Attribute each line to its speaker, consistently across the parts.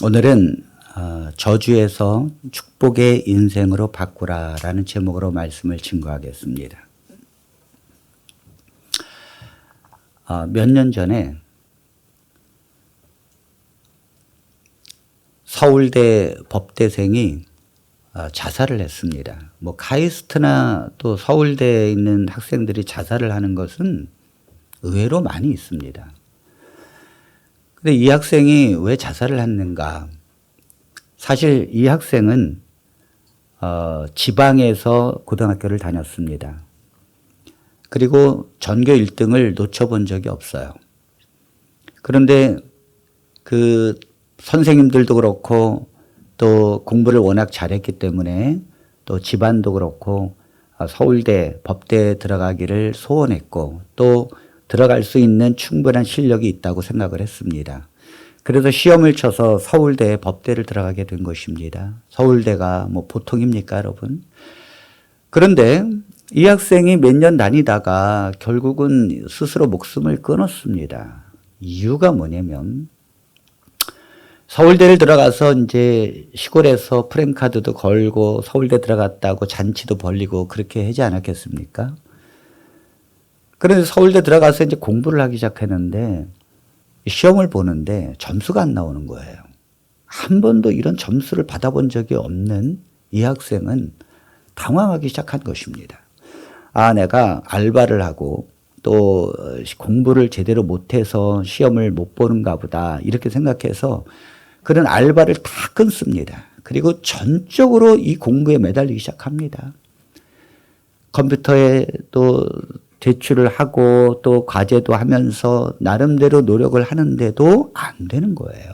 Speaker 1: 오늘은 저주에서 축복의 인생으로 바꾸라라는 제목으로 말씀을 증거하겠습니다. 몇 년 전에 서울대 법대생이 자살을 했습니다. 카이스트나 또 서울대에 있는 학생들이 자살을 하는 것은 의외로 많이 있습니다. 근데 이 학생이 왜 자살을 했는가? 사실 이 학생은 지방에서 고등학교를 다녔습니다. 그리고 전교 1등을 놓쳐본 적이 없어요. 그런데 그 선생님들도 그렇고 또 공부를 워낙 잘했기 때문에 또 집안도 그렇고 서울대 법대에 들어가기를 소원했고 또 들어갈 수 있는 충분한 실력이 있다고 생각을 했습니다. 그래서 시험을 쳐서 서울대 법대를 들어가게 된 것입니다. 서울대가 보통입니까, 여러분? 그런데 이 학생이 몇 년 다니다가 결국은 스스로 목숨을 끊었습니다. 이유가 뭐냐면 서울대를 들어가서 이제 시골에서 프랜카드도 걸고 서울대 들어갔다고 잔치도 벌리고 그렇게 하지 않았겠습니까? 그래서 서울대 들어가서 이제 공부를 하기 시작했는데 시험을 보는데 점수가 안 나오는 거예요. 한 번도 이런 점수를 받아본 적이 없는 이 학생은 당황하기 시작한 것입니다. 내가 알바를 하고 또 공부를 제대로 못해서 시험을 못 보는가 보다 이렇게 생각해서 그런 알바를 다 끊습니다. 그리고 전적으로 이 공부에 매달리기 시작합니다. 컴퓨터에 또 제출을 하고 또 과제도 하면서 나름대로 노력을 하는데도 안 되는 거예요.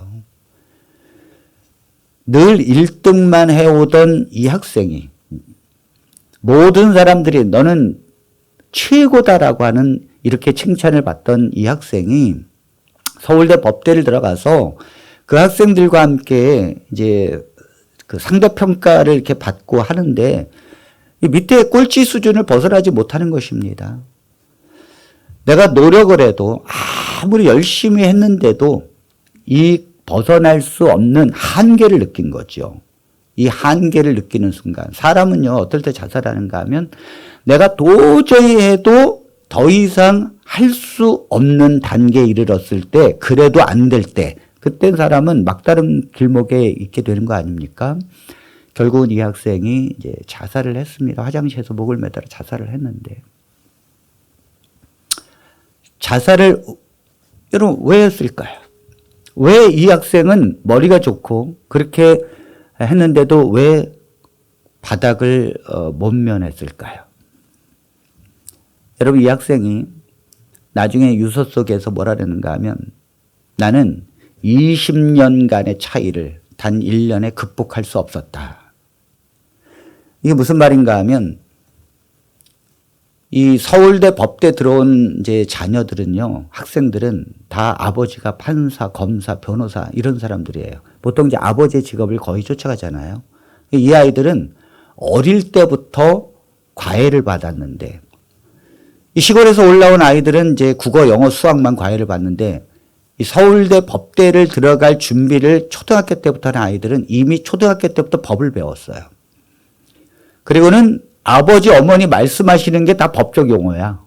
Speaker 1: 늘 1등만 해오던 이 학생이 모든 사람들이 너는 최고다라고 하는 이렇게 칭찬을 받던 이 학생이 서울대 법대를 들어가서 그 학생들과 함께 이제 그 상대평가를 이렇게 받고 하는데 이 밑에 꼴찌 수준을 벗어나지 못하는 것입니다. 내가 노력을 해도 아무리 열심히 했는데도 이 벗어날 수 없는 한계를 느낀 거죠. 이 한계를 느끼는 순간 사람은요 어떨 때 자살하는가 하면 내가 도저히 해도 더 이상 할 수 없는 단계에 이르렀을 때 그래도 안 될 때 그때 사람은 막다른 길목에 있게 되는 거 아닙니까? 결국은 이 학생이 이제 자살을 했습니다. 화장실에서 목을 매달아 자살을 했는데 자살을 여러분 왜 했을까요? 왜 이 학생은 머리가 좋고 그렇게 했는데도 왜 바닥을 못 면했을까요? 여러분 이 학생이 나중에 유서 속에서 뭐라 그러는가 하면 나는 20년간의 차이를 단 1년에 극복할 수 없었다. 이게 무슨 말인가 하면 이 서울대 법대 들어온 이제 자녀들은요, 학생들은 다 아버지가 판사, 검사, 변호사 이런 사람들이에요. 보통 이제 아버지의 직업을 거의 쫓아가잖아요. 이 아이들은 어릴 때부터 과외를 받았는데 이 시골에서 올라온 아이들은 이제 국어, 영어, 수학만 과외를 받는데 이 서울대 법대를 들어갈 준비를 초등학교 때부터 하는 아이들은 이미 초등학교 때부터 법을 배웠어요. 그리고는 아버지, 어머니 말씀하시는 게 다 법적 용어야.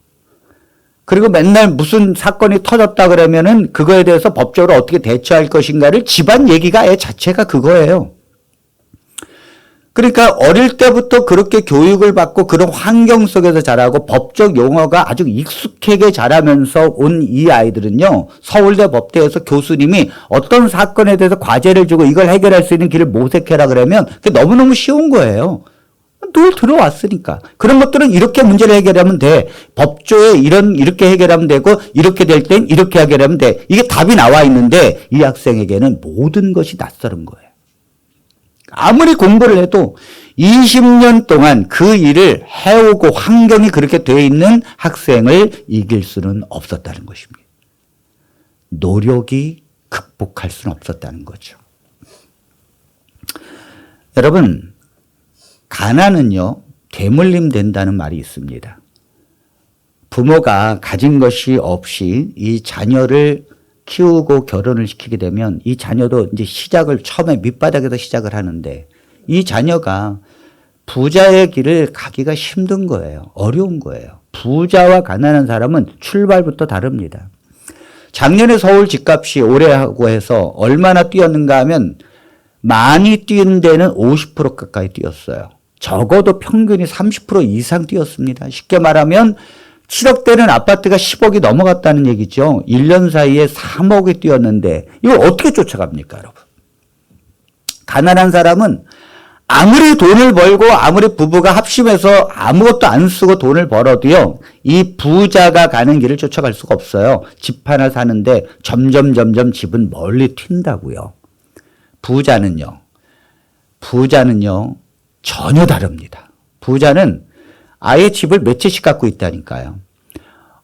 Speaker 1: 그리고 맨날 무슨 사건이 터졌다 그러면은 그거에 대해서 법적으로 어떻게 대처할 것인가를 집안 얘기가 애 자체가 그거예요. 그러니까 어릴 때부터 그렇게 교육을 받고 그런 환경 속에서 자라고 법적 용어가 아주 익숙하게 자라면서 온 이 아이들은요, 서울대 법대에서 교수님이 어떤 사건에 대해서 과제를 주고 이걸 해결할 수 있는 길을 모색해라 그러면 그게 너무너무 쉬운 거예요. 늘 들어왔으니까. 그런 것들은 이렇게 문제를 해결하면 돼. 법조에 이렇게 해결하면 되고, 이렇게 될 땐 이렇게 해결하면 돼. 이게 답이 나와 있는데, 이 학생에게는 모든 것이 낯설은 거예요. 아무리 공부를 해도 20년 동안 그 일을 해오고 환경이 그렇게 되어 있는 학생을 이길 수는 없었다는 것입니다. 노력이 극복할 수는 없었다는 거죠. 여러분, 가난은요, 대물림 된다는 말이 있습니다. 부모가 가진 것이 없이 이 자녀를 키우고 결혼을 시키게 되면 이 자녀도 이제 시작을 처음에 밑바닥에서 시작을 하는데 이 자녀가 부자의 길을 가기가 힘든 거예요. 어려운 거예요. 부자와 가난한 사람은 출발부터 다릅니다. 작년에 서울 집값이 올해하고 해서 얼마나 뛰었는가 하면 많이 뛴 데는 50% 가까이 뛰었어요. 적어도 평균이 30% 이상 뛰었습니다. 쉽게 말하면 7억대는 아파트가 10억이 넘어갔다는 얘기죠. 1년 사이에 3억이 뛰었는데 이걸 어떻게 쫓아갑니까, 여러분? 가난한 사람은 아무리 돈을 벌고 아무리 부부가 합심해서 아무것도 안 쓰고 돈을 벌어도요, 이 부자가 가는 길을 쫓아갈 수가 없어요. 집 하나 사는데 점점 집은 멀리 튄다고요. 부자는요 전혀 다릅니다. 부자는 아예 집을 몇 채씩 갖고 있다니까요.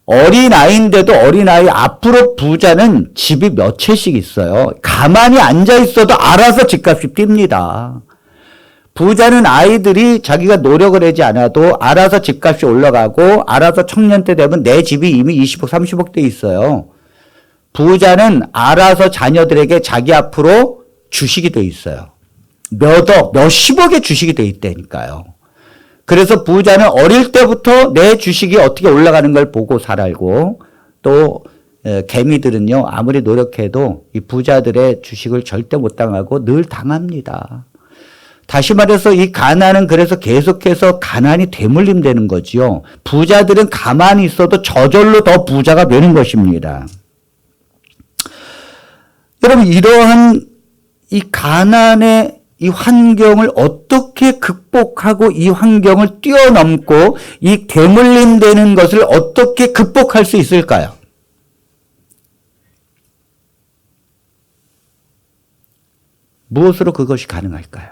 Speaker 1: 어린아이인데도 어린아이 앞으로 부자는 집이 몇 채씩 있어요. 가만히 앉아 있어도 알아서 집값이 뜁니다. 부자는 아이들이 자기가 노력을 하지 않아도 알아서 집값이 올라가고 알아서 청년 때 되면 내 집이 이미 20억, 30억 돼 있어요. 부자는 알아서 자녀들에게 자기 앞으로 주식이 돼 있어요. 몇억, 몇십억의 주식이 돼 있다니까요. 그래서 부자는 어릴 때부터 내 주식이 어떻게 올라가는 걸 보고 살고 또 개미들은요 아무리 노력해도 이 부자들의 주식을 절대 못 당하고 늘 당합니다. 다시 말해서 이 가난은 그래서 계속해서 가난이 되물림되는 거지요. 부자들은 가만히 있어도 저절로 더 부자가 되는 것입니다. 여러분 이러한 이 가난의 이 환경을 어떻게 극복하고 이 환경을 뛰어넘고 이 되물림되는 것을 어떻게 극복할 수 있을까요? 무엇으로 그것이 가능할까요?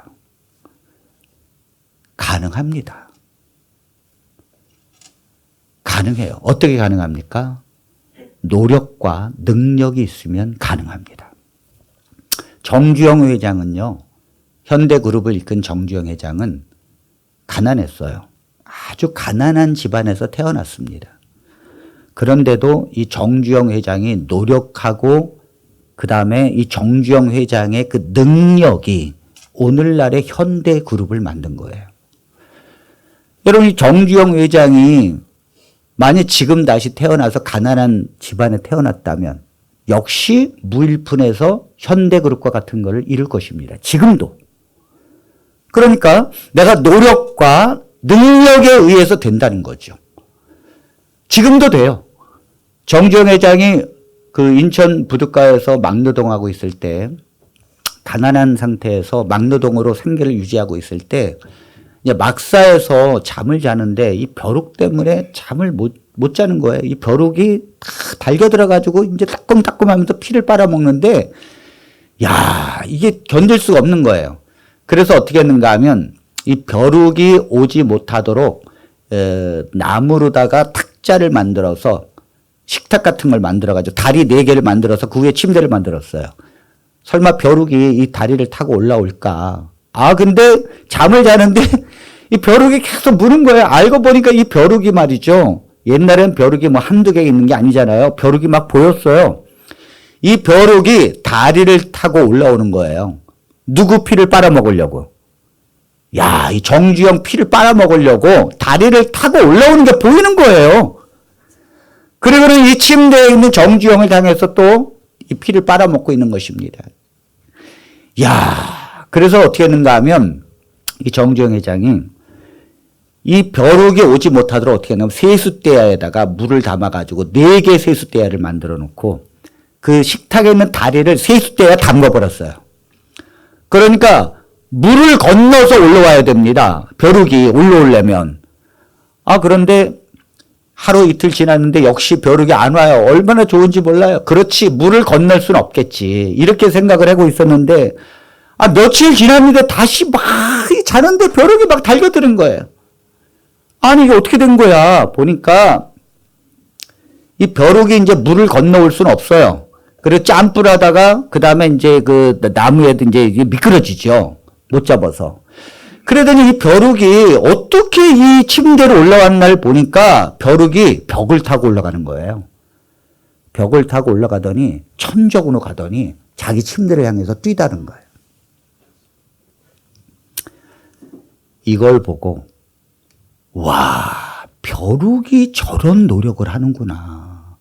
Speaker 1: 가능합니다. 가능해요. 어떻게 가능합니까? 노력과 능력이 있으면 가능합니다. 정주영 회장은요, 현대그룹을 이끈 정주영 회장은 가난했어요. 아주 가난한 집안에서 태어났습니다. 그런데도 이 정주영 회장이 노력하고 그 다음에 이 정주영 회장의 그 능력이 오늘날의 현대그룹을 만든 거예요. 여러분 이 정주영 회장이 만약 지금 다시 태어나서 가난한 집안에 태어났다면 역시 무일푼에서 현대그룹과 같은 것을 이룰 것입니다. 지금도. 그러니까 내가 노력과 능력에 의해서 된다는 거죠. 지금도 돼요. 정주영 회장이 그 인천 부둣가에서 막노동하고 있을 때 가난한 상태에서 막노동으로 생계를 유지하고 있을 때 이제 막사에서 잠을 자는데 이 벼룩 때문에 잠을 못 자는 거예요. 이 벼룩이 다 달겨 들어가지고 이제 따끔따끔하면서 피를 빨아먹는데 야 이게 견딜 수가 없는 거예요. 그래서 어떻게 했는가 하면 이 벼룩이 오지 못하도록 나무로다가 탁자를 만들어서 식탁 같은 걸 만들어가지고 다리 4개를 만들어서 그 위에 침대를 만들었어요. 설마 벼룩이 이 다리를 타고 올라올까? 아, 근데 잠을 자는데 이 벼룩이 계속 무는 거예요. 알고 보니까 이 벼룩이 말이죠. 옛날엔 벼룩이 뭐 한두 개 있는 게 아니잖아요. 벼룩이 막 보였어요. 이 벼룩이 다리를 타고 올라오는 거예요. 누구 피를 빨아먹으려고. 야, 이 정주영 피를 빨아먹으려고 다리를 타고 올라오는 게 보이는 거예요. 그리고는 이 침대에 있는 정주영을 향해서 또 이 피를 빨아먹고 있는 것입니다. 야, 그래서 어떻게 했는가 하면 이 정주영 회장이 이 벼룩이 오지 못하도록 어떻게 했냐면 세숫대야에다가 물을 담아가지고 4개 세숫대야를 만들어 놓고 그 식탁에 있는 다리를 세숫대야에 담궈버렸어요. 그러니까 물을 건너서 올라와야 됩니다. 벼룩이 올라오려면. 아, 그런데 하루 이틀 지났는데 역시 벼룩이 안 와요. 얼마나 좋은지 몰라요. 그렇지, 물을 건널 수는 없겠지. 이렇게 생각을 하고 있었는데, 아, 며칠 지났는데 다시 막 자는데 벼룩이 막 달겨드는 거예요. 아니, 이게 어떻게 된 거야? 보니까 이 벼룩이 이제 물을 건너올 수는 없어요. 그래서 짬불 하다가, 그 다음에 이제 그 나무에도 이제 미끄러지죠. 못 잡아서. 그러더니 이 벼룩이 어떻게 이 침대로 올라왔나를 보니까 벼룩이 벽을 타고 올라가는 거예요. 벽을 타고 올라가더니 천정으로 가더니 자기 침대를 향해서 뛰다는 거예요. 이걸 보고 와, 벼룩이 저런 노력을 하는구나.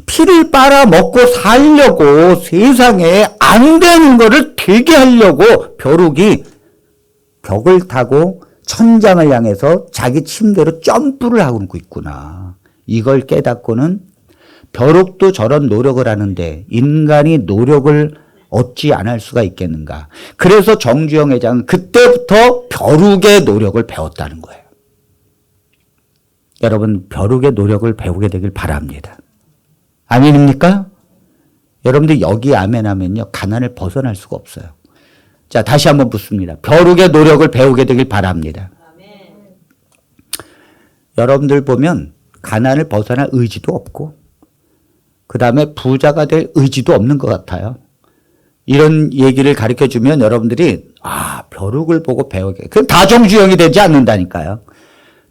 Speaker 1: 피를 빨아먹고 살려고 세상에 안 되는 거를 되게 하려고 벼룩이 벽을 타고 천장을 향해서 자기 침대로 점프를 하고 있구나. 이걸 깨닫고는 벼룩도 저런 노력을 하는데 인간이 노력을 얻지 않을 수가 있겠는가. 그래서 정주영 회장은 그때부터 벼룩의 노력을 배웠다는 거예요. 여러분, 벼룩의 노력을 배우게 되길 바랍니다. 아멘입니까? 여러분들 여기 아멘하면요, 가난을 벗어날 수가 없어요. 자, 다시 한번 묻습니다. 벼룩의 노력을 배우게 되길 바랍니다. 아멘. 여러분들 보면 가난을 벗어날 의지도 없고 그 다음에 부자가 될 의지도 없는 것 같아요. 이런 얘기를 가르쳐주면 여러분들이 벼룩을 보고 배우게. 그럼 다 정주영이 되지 않는다니까요.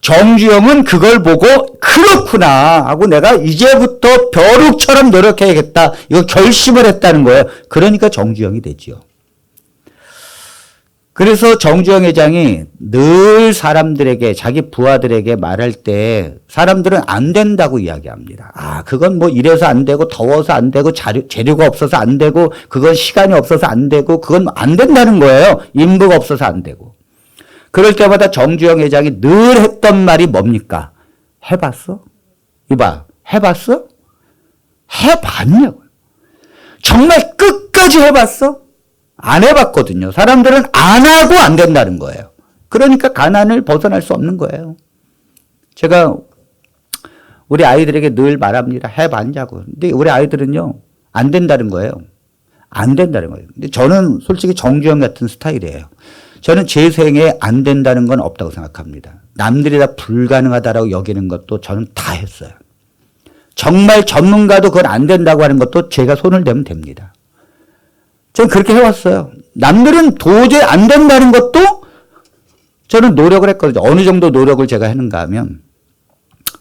Speaker 1: 정주영은 그걸 보고 그렇구나 하고 내가 이제부터 벼룩처럼 노력해야겠다. 이거 결심을 했다는 거예요. 그러니까 정주영이 되지요. 그래서 정주영 회장이 늘 사람들에게, 자기 부하들에게 말할 때 사람들은 안 된다고 이야기합니다. 그건 뭐 이래서 안 되고 더워서 안 되고 재료가 없어서 안 되고 그건 시간이 없어서 안 되고 그건 안 된다는 거예요. 인부가 없어서 안 되고. 그럴 때마다 정주영 회장이 늘 했던 말이 뭡니까? 해봤어? 이봐, 해봤어? 해봤냐고요. 정말 끝까지 해봤어? 안 해봤거든요. 사람들은 안 하고 안 된다는 거예요. 그러니까 가난을 벗어날 수 없는 거예요. 제가 우리 아이들에게 늘 말합니다. 해봤냐고. 근데 우리 아이들은요, 안 된다는 거예요. 안 된다는 거예요. 근데 저는 솔직히 정주영 같은 스타일이에요. 저는 제 생에 안 된다는 건 없다고 생각합니다. 남들이 다 불가능하다라고 여기는 것도 저는 다 했어요. 정말 전문가도 그건 안 된다고 하는 것도 제가 손을 대면 됩니다. 저는 그렇게 해왔어요. 남들은 도저히 안 된다는 것도 저는 노력을 했거든요. 어느 정도 노력을 제가 했는가 하면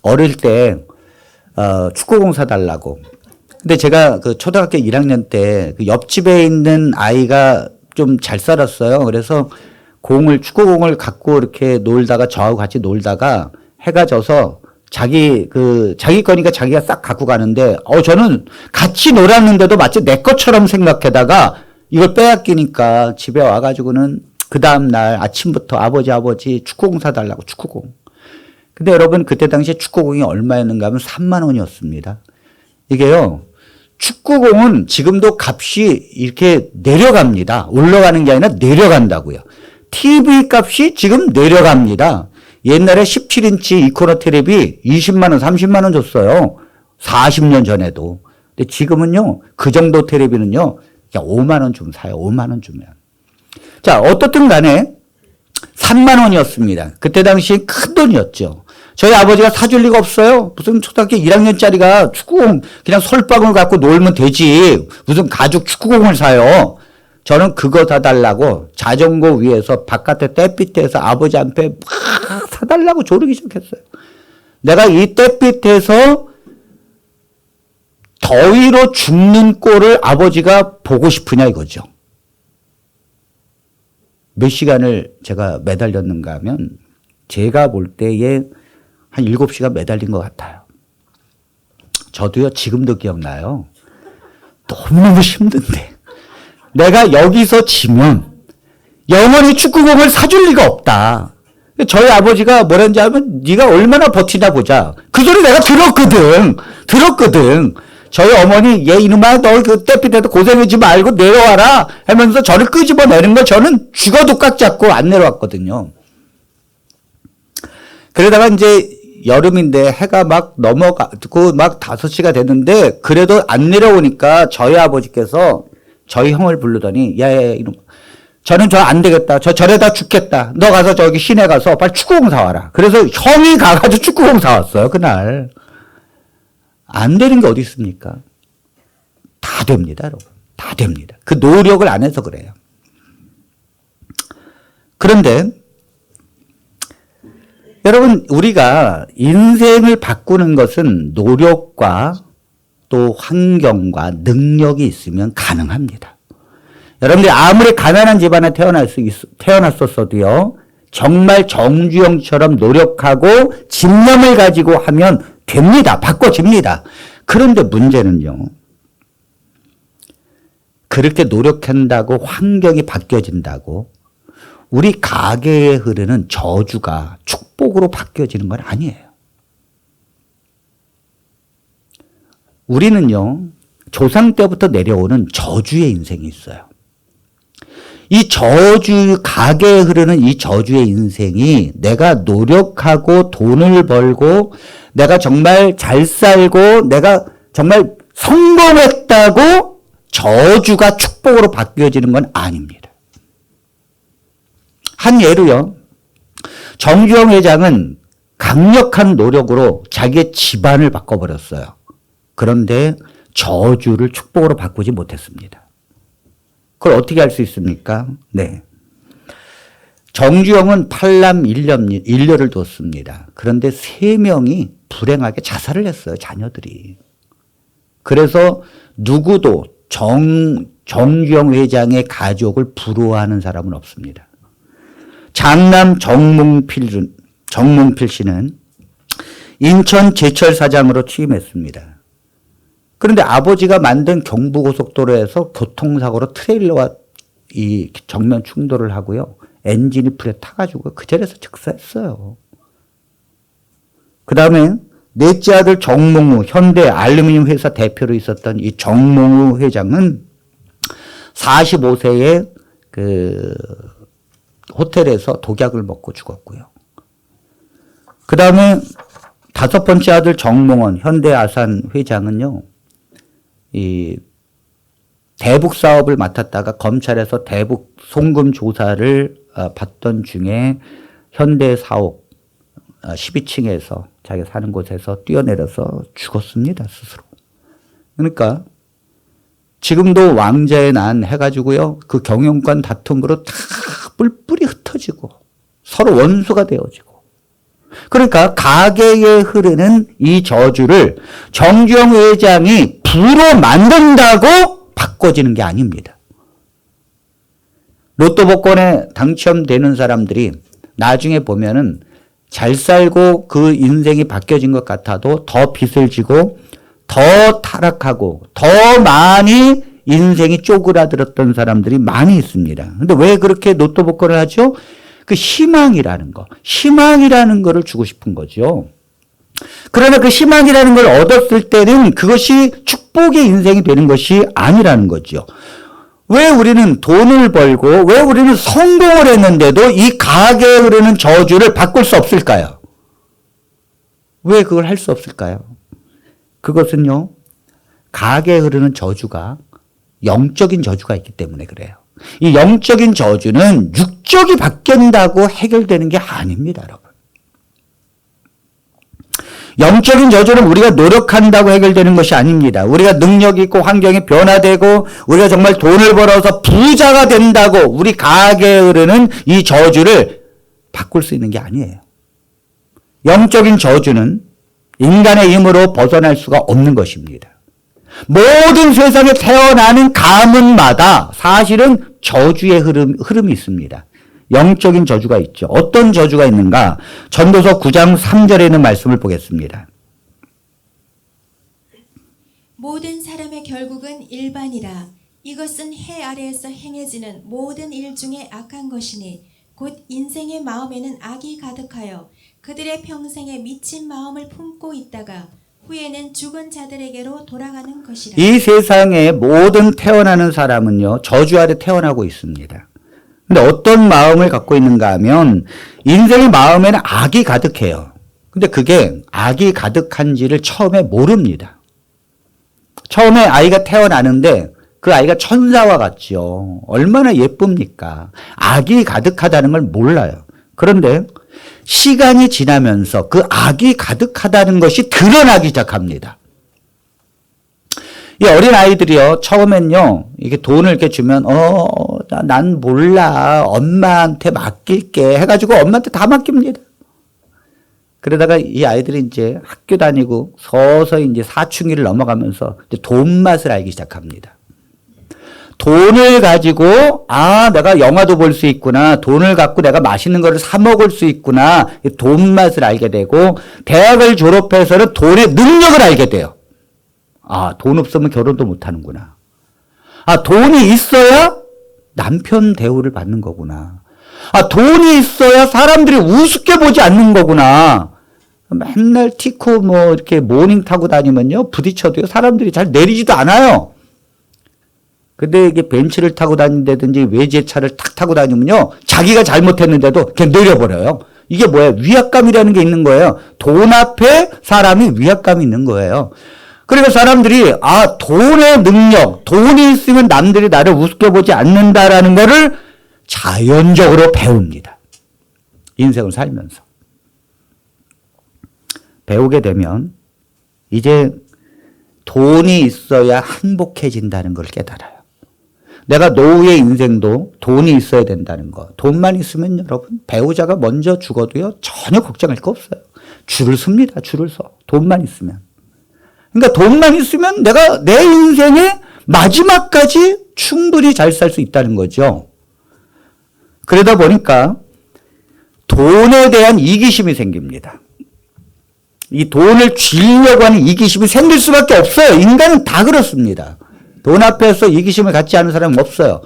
Speaker 1: 어릴 때 축구공 사달라고. 근데 제가 그 초등학교 1학년 때 그 옆집에 있는 아이가 좀 잘 살았어요. 그래서 축구공을 갖고 이렇게 놀다가 저하고 같이 놀다가 해가 져서 자기 거니까 자기가 싹 갖고 가는데, 저는 같이 놀았는데도 마치 내 것처럼 생각하다가 이걸 빼앗기니까 집에 와가지고는 그 다음날 아침부터 아버지 축구공 사달라고 축구공. 근데 여러분 그때 당시에 축구공이 얼마였는가 하면 3만 원이었습니다. 이게요, 축구공은 지금도 값이 이렇게 내려갑니다. 올라가는 게 아니라 내려간다고요. TV 값이 지금 내려갑니다. 옛날에 17인치 이코너 텔레비 20만 원, 30만 원 줬어요. 40년 전에도. 근데 지금은요, 그 정도 텔레비는요, 그냥 5만 원 좀 사요. 5만 원 주면. 자, 어떻든 간에 3만 원이었습니다. 그때 당시 큰 돈이었죠. 저희 아버지가 사줄 리가 없어요. 무슨 초등학교 1학년짜리가 축구공 그냥 솔방울 갖고 놀면 되지. 무슨 가죽 축구공을 사요. 저는 그거 사달라고 자전거 위에서 바깥에 떼빛에서 아버지한테 막 사달라고 조르기 시작했어요. 내가 이 떼빛에서 더위로 죽는 꼴을 아버지가 보고 싶으냐 이거죠. 몇 시간을 제가 매달렸는가 하면 제가 볼 때에 한 7시간 매달린 것 같아요. 저도요, 지금도 기억나요. 너무너무 힘든데. 내가 여기서 지면 영원히 축구공을 사줄 리가 없다. 저희 아버지가 뭐랬는지 하면 네가 얼마나 버티나 보자. 그 소리 내가 들었거든. 저희 어머니 얘 이놈아 너 그 떼pit에도 고생하지 말고 내려와라 하면서 저를 끄집어내는 걸 저는 죽어도 꽉 잡고 안 내려왔거든요. 그러다가 이제 여름인데 해가 막 넘어가고 막 5시가 됐는데 그래도 안 내려오니까 저희 아버지께서 저희 형을 부르더니 야 이놈, 저는 저 안 되겠다. 저래다 죽겠다. 너 가서 저기 시내 가서 빨리 축구공 사와라. 그래서 형이 가가지고 축구공 사왔어요. 그날. 안 되는 게 어디 있습니까? 다 됩니다, 여러분. 다 됩니다. 그 노력을 안 해서 그래요. 그런데 여러분, 우리가 인생을 바꾸는 것은 노력과 또 환경과 능력이 있으면 가능합니다. 여러분들이 아무리 가난한 집안에 태어났었어도요, 정말 정주영처럼 노력하고 집념을 가지고 하면 됩니다. 바꿔집니다. 그런데 문제는요, 그렇게 노력한다고 환경이 바뀌어진다고 우리 가계에 흐르는 저주가 축복으로 바뀌어지는 건 아니에요. 우리는요, 조상 때부터 내려오는 저주의 인생이 있어요. 이 저주, 가계에 흐르는 이 저주의 인생이 내가 노력하고 돈을 벌고 내가 정말 잘 살고 내가 정말 성공했다고 저주가 축복으로 바뀌어지는 건 아닙니다. 한 예로요, 정주영 회장은 강력한 노력으로 자기의 집안을 바꿔버렸어요. 그런데 저주를 축복으로 바꾸지 못했습니다. 그걸 어떻게 할 수 있습니까? 네. 정주영은 8남 1녀를 뒀습니다. 그런데 3명이 불행하게 자살을 했어요, 자녀들이. 그래서 누구도 정주영 회장의 가족을 부러워하는 사람은 없습니다. 장남 정몽필 씨는 인천 제철사장으로 취임했습니다. 그런데 아버지가 만든 경부고속도로에서 교통사고로 트레일러와 이 정면 충돌을 하고요, 엔진이 불에 타가지고 그 자리에서 즉사했어요. 그 다음에 넷째 아들 정몽우, 현대 알루미늄 회사 대표로 있었던 이 정몽우 회장은 45세에 그 호텔에서 독약을 먹고 죽었고요. 그 다음에 5번째 아들 정몽원, 현대아산 회장은요, 이 대북 사업을 맡았다가 검찰에서 대북 송금 조사를 받던 중에 현대 사옥 12층에서 자기가 사는 곳에서 뛰어내려서 죽었습니다, 스스로. 그러니까 지금도 왕자의 난 해가지고요, 그 경영권 다툼으로 다 뿔뿔이 흩어지고 서로 원수가 되어지고. 그러니까 가계에 흐르는 이 저주를 정주영 회장이 부로 만든다고 바꿔지는 게 아닙니다. 로또 복권에 당첨되는 사람들이 나중에 보면은 잘 살고 그 인생이 바뀌어진 것 같아도 더 빚을 지고 더 타락하고 더 많이 인생이 쪼그라들었던 사람들이 많이 있습니다. 근데 왜 그렇게 로또 복권을 하죠? 그 희망이라는 거를 주고 싶은 거죠. 그러나 그 희망이라는 걸 얻었을 때는 그것이 축복의 인생이 되는 것이 아니라는 거죠. 왜 우리는 돈을 벌고 왜 우리는 성공을 했는데도 이 가계에 흐르는 저주를 바꿀 수 없을까요? 왜 그걸 할 수 없을까요? 그것은요, 가계에 흐르는 저주가 영적인 저주가 있기 때문에 그래요. 이 영적인 저주는 육적이 바뀐다고 해결되는 게 아닙니다, 여러분. 영적인 저주는 우리가 노력한다고 해결되는 것이 아닙니다. 우리가 능력 있고 환경이 변화되고 우리가 정말 돈을 벌어서 부자가 된다고 우리 가계에 흐르는 이 저주를 바꿀 수 있는 게 아니에요. 영적인 저주는 인간의 힘으로 벗어날 수가 없는 것입니다. 모든 세상에 태어나는 가문마다 사실은 저주의 흐름이 있습니다. 영적인 저주가 있죠. 어떤 저주가 있는가? 전도서 9장 3절에 있는 말씀을 보겠습니다.
Speaker 2: 모든 사람의 결국은 일반이라. 이것은 해 아래에서 행해지는 모든 일 중에 악한 것이니 곧 인생의 마음에는 악이 가득하여 그들의 평생에 미친 마음을 품고 있다가 후에는 죽은 자들에게로 돌아가는 것이라.
Speaker 1: 이 세상에 모든 태어나는 사람은요, 저주 아래 태어나고 있습니다. 근데 어떤 마음을 갖고 있는가 하면 인생의 마음에는 악이 가득해요. 근데 그게 악이 가득한지를 처음에 모릅니다. 처음에 아이가 태어나는데 그 아이가 천사와 같죠. 얼마나 예쁩니까? 악이 가득하다는 걸 몰라요. 그런데 시간이 지나면서 그 악이 가득하다는 것이 드러나기 시작합니다. 이 어린 아이들이요, 처음엔요, 이게 돈을 이렇게 주면, 난 몰라. 엄마한테 맡길게. 해가지고 엄마한테 다 맡깁니다. 그러다가 이 아이들이 이제 학교 다니고 서서히 이제 사춘기를 넘어가면서 이제 돈 맛을 알기 시작합니다. 돈을 가지고 내가 영화도 볼 수 있구나. 돈을 갖고 내가 맛있는 거를 사 먹을 수 있구나. 돈 맛을 알게 되고 대학을 졸업해서는 돈의 능력을 알게 돼요. 돈 없으면 결혼도 못 하는구나. 돈이 있어야 남편 대우를 받는 거구나. 돈이 있어야 사람들이 우습게 보지 않는 거구나. 맨날 티코 이렇게 모닝 타고 다니면요. 부딪혀도요. 사람들이 잘 내리지도 않아요. 근데 이게 벤츠를 타고 다닌다든지 외제차를 탁 타고 다니면요. 자기가 잘못했는데도 그냥 내려버려요. 이게 뭐예요? 위압감이라는 게 있는 거예요. 돈 앞에 사람이 위압감이 있는 거예요. 그러니까 사람들이 돈의 능력, 돈이 있으면 남들이 나를 우습게 보지 않는다라는 거를 자연적으로 배웁니다. 인생을 살면서. 배우게 되면 이제 돈이 있어야 행복해진다는 걸 깨달아요. 내가 노후의 인생도 돈이 있어야 된다는 거. 돈만 있으면 여러분 배우자가 먼저 죽어도요 전혀 걱정할 거 없어요. 줄을 섭니다. 줄을 서. 돈만 있으면. 그러니까 돈만 있으면 내가 내 인생의 마지막까지 충분히 잘 살 수 있다는 거죠. 그러다 보니까 돈에 대한 이기심이 생깁니다. 이 돈을 쥐려고 하는 이기심이 생길 수밖에 없어요. 인간은 다 그렇습니다. 돈 앞에서 이기심을 갖지 않은 사람은 없어요.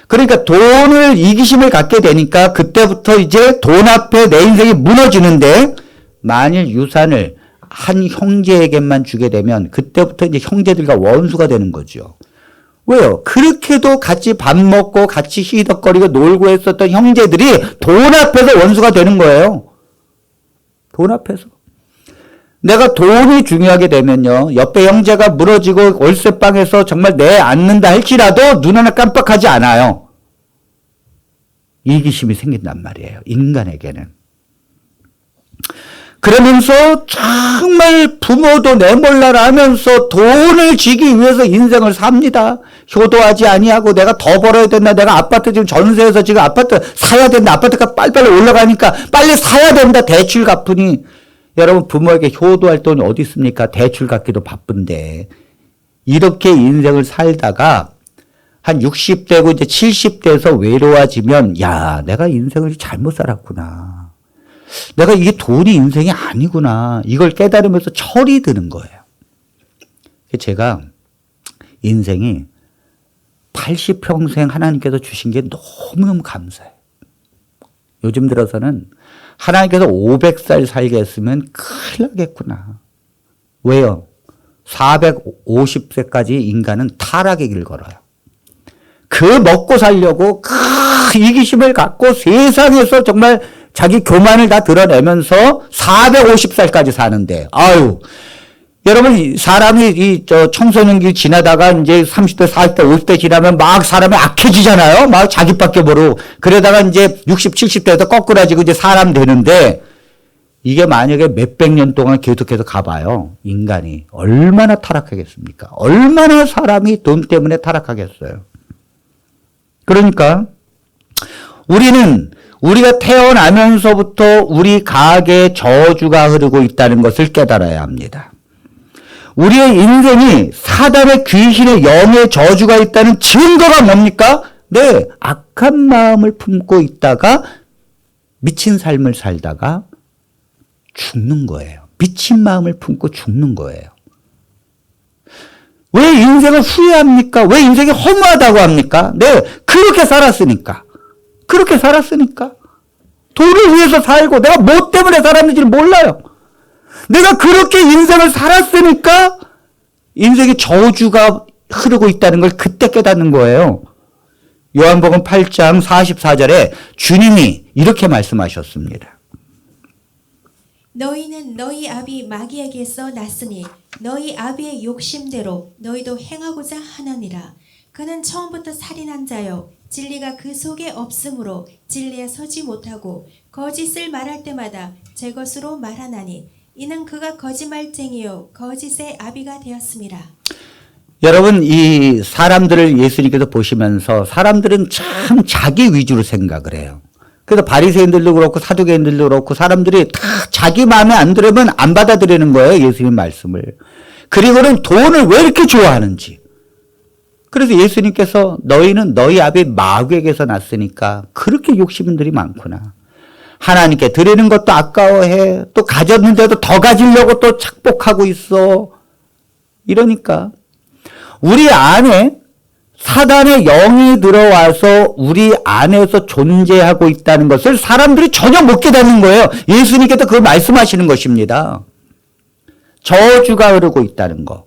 Speaker 1: 그러니까 돈을 이기심을 갖게 되니까 그때부터 이제 돈 앞에 내 인생이 무너지는데 만일 유산을 한 형제에게만 주게 되면 그때부터 이제 형제들과 원수가 되는 거죠. 왜요? 그렇게도 같이 밥 먹고 같이 희덕거리고 놀고 했었던 형제들이 돈 앞에서 원수가 되는 거예요. 돈 앞에서. 내가 돈이 중요하게 되면요. 옆에 형제가 무너지고 월세방에서 정말 내 앉는다 할지라도 눈 하나 깜빡하지 않아요. 이기심이 생긴단 말이에요. 인간에게는. 그러면서 정말 부모도 내몰라라 하면서 돈을 지기 위해서 인생을 삽니다. 효도하지 아니하고 내가 더 벌어야 된다. 내가 아파트 지금 전세에서 지금 아파트 사야 된다. 아파트가 빨리빨리 올라가니까 빨리 사야 된다. 대출 갚으니. 여러분 부모에게 효도할 돈이 어디 있습니까? 대출 갚기도 바쁜데. 이렇게 인생을 살다가 한 60대고 이제 70대에서 외로워지면 내가 인생을 잘못 살았구나. 내가 이게 돈이 인생이 아니구나. 이걸 깨달으면서 철이 드는 거예요. 제가 인생이 80평생 하나님께서 주신 게 너무너무 감사해요. 요즘 들어서는 하나님께서 500살 살게 했으면 큰일 나겠구나. 왜요? 450세까지 인간은 타락의 길을 걸어요. 그 먹고 살려고 이기심을 갖고 세상에서 정말 자기 교만을 다 드러내면서 450살까지 사는데, 여러분, 사람이 청소년기 지나다가 이제 30대, 40대, 50대 지나면 막 사람이 악해지잖아요? 막 자기밖에 모르고. 그러다가 이제 60, 70대에서 거꾸라지고 이제 사람 되는데, 이게 만약에 몇백 년 동안 계속해서 가봐요. 인간이. 얼마나 타락하겠습니까? 얼마나 사람이 돈 때문에 타락하겠어요. 그러니까, 우리가 태어나면서부터 우리 가게에 저주가 흐르고 있다는 것을 깨달아야 합니다. 우리의 인생이 사단의 귀신의 영의 저주가 있다는 증거가 뭡니까? 악한 마음을 품고 있다가 미친 삶을 살다가 죽는 거예요. 미친 마음을 품고 죽는 거예요. 왜 인생을 후회합니까? 왜 인생이 허무하다고 합니까? 그렇게 살았으니까. 돈을 위해서 살고 내가 뭐 때문에 살았는지를 몰라요. 내가 그렇게 인생을 살았으니까 인생의 저주가 흐르고 있다는 걸 그때 깨닫는 거예요. 요한복음 8장 44절에 주님이 이렇게 말씀하셨습니다.
Speaker 2: 너희는 너희 아비 마귀에게서 났으니 너희 아비의 욕심대로 너희도 행하고자 하느니라. 그는 처음부터 살인한 자요 진리가 그 속에 없으므로 진리에 서지 못하고 거짓을 말할 때마다 제 것으로 말하나니 이는 그가 거짓말쟁이요 거짓의 아비가 되었습니다.
Speaker 1: 여러분 이 사람들을 예수님께서 보시면서 사람들은 참 자기 위주로 생각을 해요. 그래서 바리새인들도 그렇고 사두개인들도 그렇고 사람들이 다 자기 마음에 안 들으면 안 받아들이는 거예요. 예수님 말씀을. 그리고는 돈을 왜 이렇게 좋아하는지. 그래서 예수님께서 너희는 너희 아비 마귀에게서 났으니까 그렇게 욕심들이 많구나. 하나님께 드리는 것도 아까워해. 또 가졌는데도 더 가지려고 또 착복하고 있어. 이러니까 우리 안에 사단의 영이 들어와서 우리 안에서 존재하고 있다는 것을 사람들이 전혀 못 깨닫는 거예요. 예수님께서 그걸 말씀하시는 것입니다. 저주가 흐르고 있다는 거.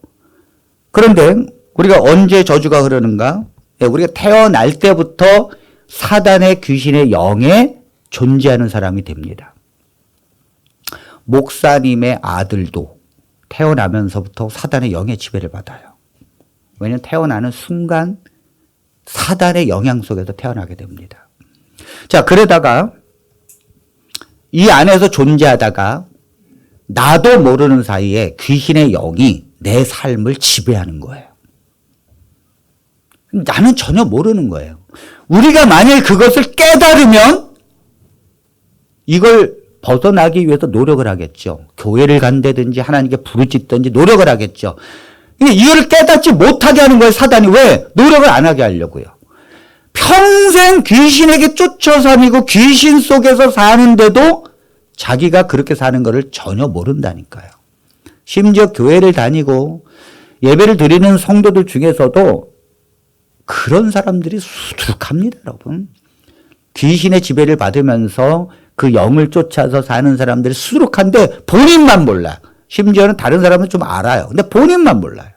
Speaker 1: 그런데 우리가 언제 저주가 흐르는가? 우리가 태어날 때부터 사단의 귀신의 영에 존재하는 사람이 됩니다. 목사님의 아들도 태어나면서부터 사단의 영의 지배를 받아요. 왜냐하면 태어나는 순간 사단의 영향 속에서 태어나게 됩니다. 자, 그러다가 이 안에서 존재하다가 나도 모르는 사이에 귀신의 영이 내 삶을 지배하는 거예요. 나는 전혀 모르는 거예요. 우리가 만일 그것을 깨달으면 이걸 벗어나기 위해서 노력을 하겠죠. 교회를 간다든지 하나님께 부르짖든지 노력을 하겠죠. 이거를 깨닫지 못하게 하는 거예요, 사단이. 왜? 노력을 안 하게 하려고요. 평생 귀신에게 쫓겨 다니고 귀신 속에서 사는데도 자기가 그렇게 사는 것을 전혀 모른다니까요. 심지어 교회를 다니고 예배를 드리는 성도들 중에서도 그런 사람들이 수두룩합니다, 여러분. 귀신의 지배를 받으면서 그 영을 쫓아서 사는 사람들이 수두룩한데 본인만 몰라. 심지어는 다른 사람은 좀 알아요. 근데 본인만 몰라요.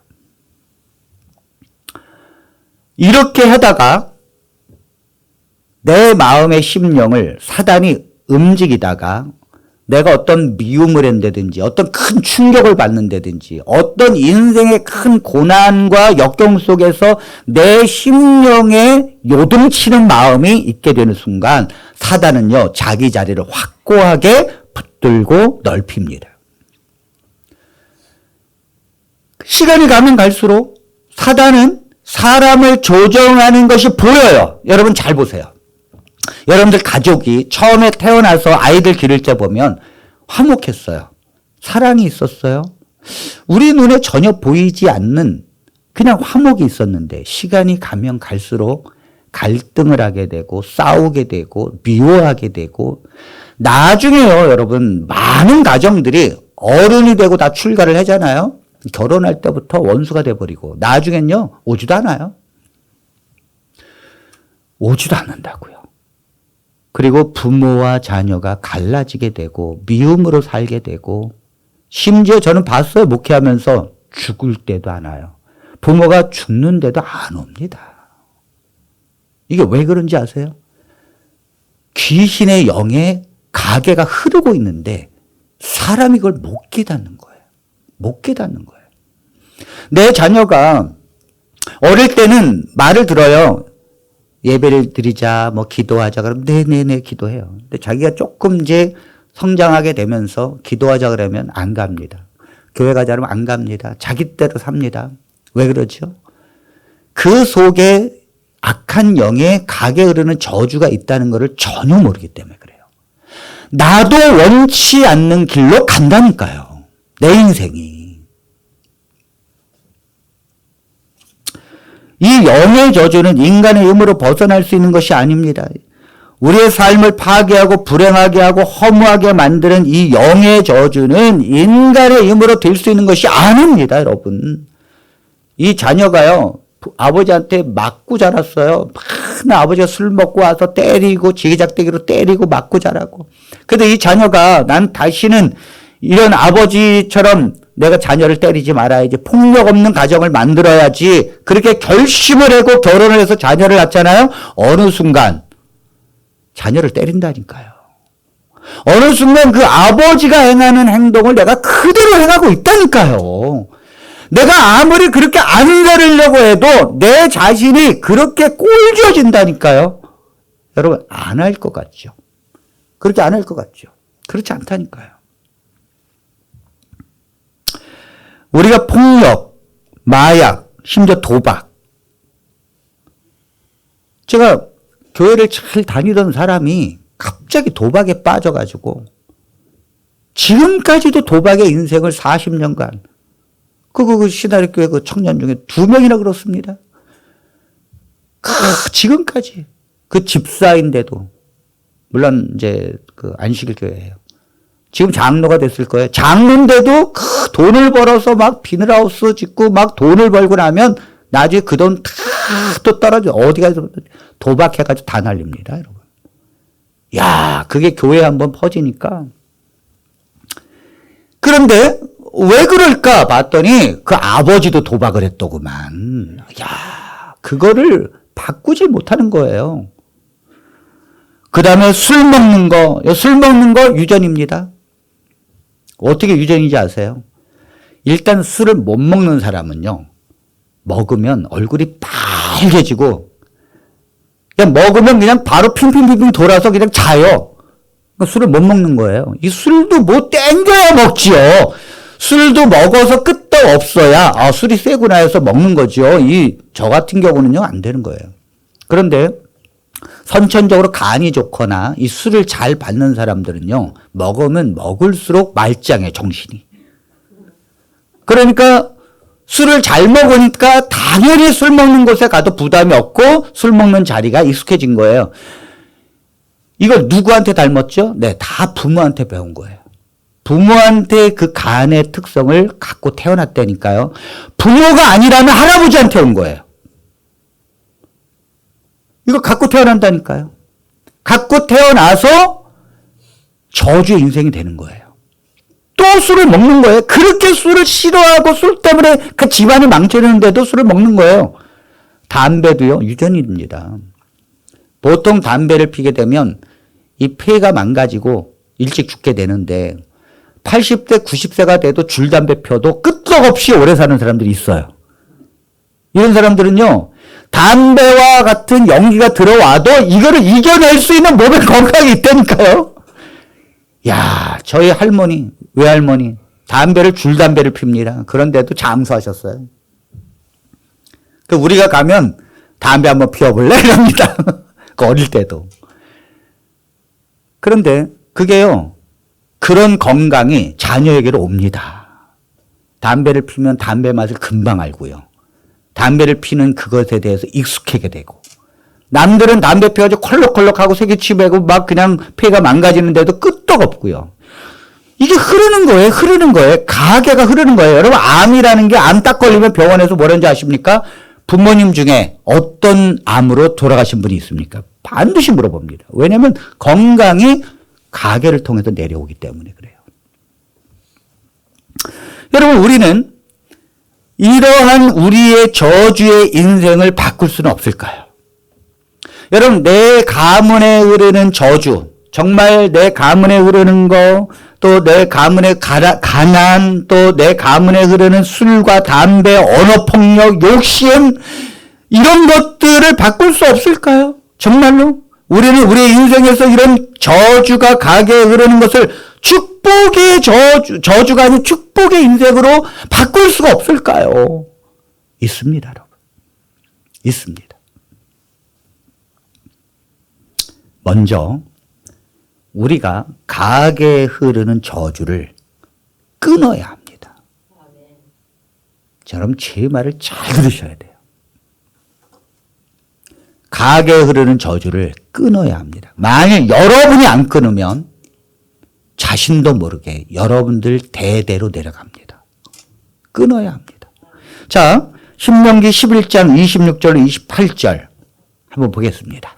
Speaker 1: 이렇게 하다가 내 마음의 심령을 사단이 움직이다가 내가 어떤 미움을 한다든지 어떤 큰 충격을 받는다든지 어떤 인생의 큰 고난과 역경 속에서 내 심령에 요동치는 마음이 있게 되는 순간 사단은요, 자기 자리를 확고하게 붙들고 넓힙니다. 시간이 가면 갈수록 사단은 사람을 조정하는 것이 보여요. 여러분 잘 보세요. 여러분들 가족이 처음에 태어나서 아이들 기를 때 보면 화목했어요. 사랑이 있었어요. 우리 눈에 전혀 보이지 않는 그냥 화목이 있었는데 시간이 가면 갈수록 갈등을 하게 되고 싸우게 되고 미워하게 되고 나중에요, 여러분 많은 가정들이 어른이 되고 다 출가를 하잖아요. 결혼할 때부터 원수가 돼버리고 나중엔요 오지도 않아요. 오지도 않는다고요. 그리고 부모와 자녀가 갈라지게 되고 미움으로 살게 되고 심지어 저는 봤어요. 목회하면서 죽을 때도 안 와요. 부모가 죽는데도 안 옵니다. 이게 왜 그런지 아세요? 귀신의 영에 가게가 흐르고 있는데 사람이 그걸 못 깨닫는 거예요. 못 깨닫는 거예요. 내 자녀가 어릴 때는 말을 들어요. 예배를 드리자, 뭐 기도하자 그러면 네네네 기도해요. 근데 자기가 조금 이제 성장하게 되면서 기도하자 그러면 안 갑니다. 교회 가자 그러면 안 갑니다. 자기 때로 삽니다. 왜 그러죠? 그 속에 악한 영에 가게 흐르는 저주가 있다는 것을 전혀 모르기 때문에 그래요. 나도 원치 않는 길로 간다니까요. 내 인생이. 이 영의 저주는 인간의 힘으로 벗어날 수 있는 것이 아닙니다. 우리의 삶을 파괴하고 불행하게 하고 허무하게 만드는 이 영의 저주는 인간의 힘으로 될 수 있는 것이 아닙니다, 여러분. 이 자녀가요, 아버지한테 맞고 자랐어요. 맨날 아버지가 술 먹고 와서 때리고 지게작대기로 때리고 맞고 자라고. 근데 이 자녀가 난 다시는 이런 아버지처럼 내가 자녀를 때리지 말아야지. 폭력 없는 가정을 만들어야지. 그렇게 결심을 하고 결혼을 해서 자녀를 낳잖아요. 어느 순간 자녀를 때린다니까요. 어느 순간 그 아버지가 행하는 행동을 내가 그대로 행하고 있다니까요. 내가 아무리 그렇게 안 가르려고 해도 내 자신이 그렇게 꼴져진다니까요. 여러분 안 할 것 같죠? 그렇게 안 할 것 같죠? 그렇지 않다니까요. 우리가 폭력, 마약, 심지어 도박. 제가 교회를 잘 다니던 사람이 갑자기 도박에 빠져가지고 지금까지도 도박의 인생을 40년간 그 신하리교회 그 청년 중에 2명이나 그렇습니다. 지금까지 그 집사인데도 물론 이제 그 안식일 교회예요. 지금 장로가 됐을 거예요. 장로인데도 돈을 벌어서 막 비닐하우스 짓고 막 돈을 벌고 나면 나중에 그 돈 다 또 떨어져. 어디 가서 도박해가지고 다 날립니다, 여러분. 야, 그게 교회에 한번 퍼지니까. 그런데 왜 그럴까 봤더니 그 아버지도 도박을 했더구만. 야, 그거를 바꾸지 못하는 거예요. 그 다음에 술 먹는 거 유전입니다. 어떻게 유전인지 아세요? 일단 술을 못 먹는 사람은요, 먹으면 얼굴이 빨개지고, 그냥 먹으면 그냥 바로 핑핑핑핑 돌아서 그냥 자요. 그러니까 술을 못 먹는 거예요. 이 술도 뭐 땡겨야 먹지요. 술도 먹어서 끝도 없어야, 아, 술이 세구나 해서 먹는 거죠. 저 같은 경우는요, 안 되는 거예요. 그런데, 선천적으로 간이 좋거나 이 술을 잘 받는 사람들은요, 먹으면 먹을수록 말짱해, 정신이. 그러니까 술을 잘 먹으니까 당연히 술 먹는 곳에 가도 부담이 없고 술 먹는 자리가 익숙해진 거예요. 이걸 누구한테 닮았죠? 네, 다 부모한테 배운 거예요. 부모한테 그 간의 특성을 갖고 태어났다니까요. 부모가 아니라면 할아버지한테 온 거예요. 이거 갖고 태어난다니까요. 갖고 태어나서 저주의 인생이 되는 거예요. 또 술을 먹는 거예요. 그렇게 술을 싫어하고 술 때문에 그 집안을 망치는데도 술을 먹는 거예요. 담배도요, 유전입니다. 보통 담배를 피게 되면 이 폐가 망가지고 일찍 죽게 되는데 80대, 90세가 돼도 줄담배 펴도 끄떡없이 오래 사는 사람들이 있어요. 이런 사람들은요, 담배와 같은 연기가 들어와도 이거를 이겨낼 수 있는 몸의 건강이 있다니까요. 야, 저희 할머니, 외할머니, 줄담배를 핍니다. 그런데도 장수하셨어요. 우리가 가면 담배 한번 피워볼래? 이럽니다. 어릴 때도. 그런데 그게요, 그런 건강이 자녀에게로 옵니다. 담배를 피면 담배 맛을 금방 알고요. 담배를 피는 그것에 대해서 익숙하게 되고, 남들은 담배 피워가지고 콜록콜록하고 세기치매고 막 그냥 폐가 망가지는데도 끄떡없고요. 이게 흐르는 거예요. 가계가 흐르는 거예요. 여러분, 암이라는 게 암 딱 걸리면 병원에서 뭐라는지 아십니까? 부모님 중에 어떤 암으로 돌아가신 분이 있습니까? 반드시 물어봅니다. 왜냐하면 건강이 가계를 통해서 내려오기 때문에 그래요. 여러분, 우리는 이러한 우리의 저주의 인생을 바꿀 수는 없을까요? 여러분, 내 가문에 흐르는 저주, 정말 내 가문에 흐르는 거, 또 내 가문의 가난, 또 내 가문에 흐르는 술과 담배, 언어폭력, 욕심, 이런 것들을 바꿀 수 없을까요? 정말로? 우리는 우리의 인생에서 이런 저주가 가게에 흐르는 것을 축복의 저주가 아닌 축복의 인생으로 바꿀 수가 없을까요? 있습니다, 여러분. 있습니다. 먼저 우리가 가게에 흐르는 저주를 끊어야 합니다. 자, 그럼 제 말을 잘 들으셔야 돼요. 가게에 흐르는 저주를 끊어야 합니다. 만일 여러분이 안 끊으면 자신도 모르게 여러분들 대대로 내려갑니다. 끊어야 합니다. 자, 신명기 11장 26절 28절 한번 보겠습니다.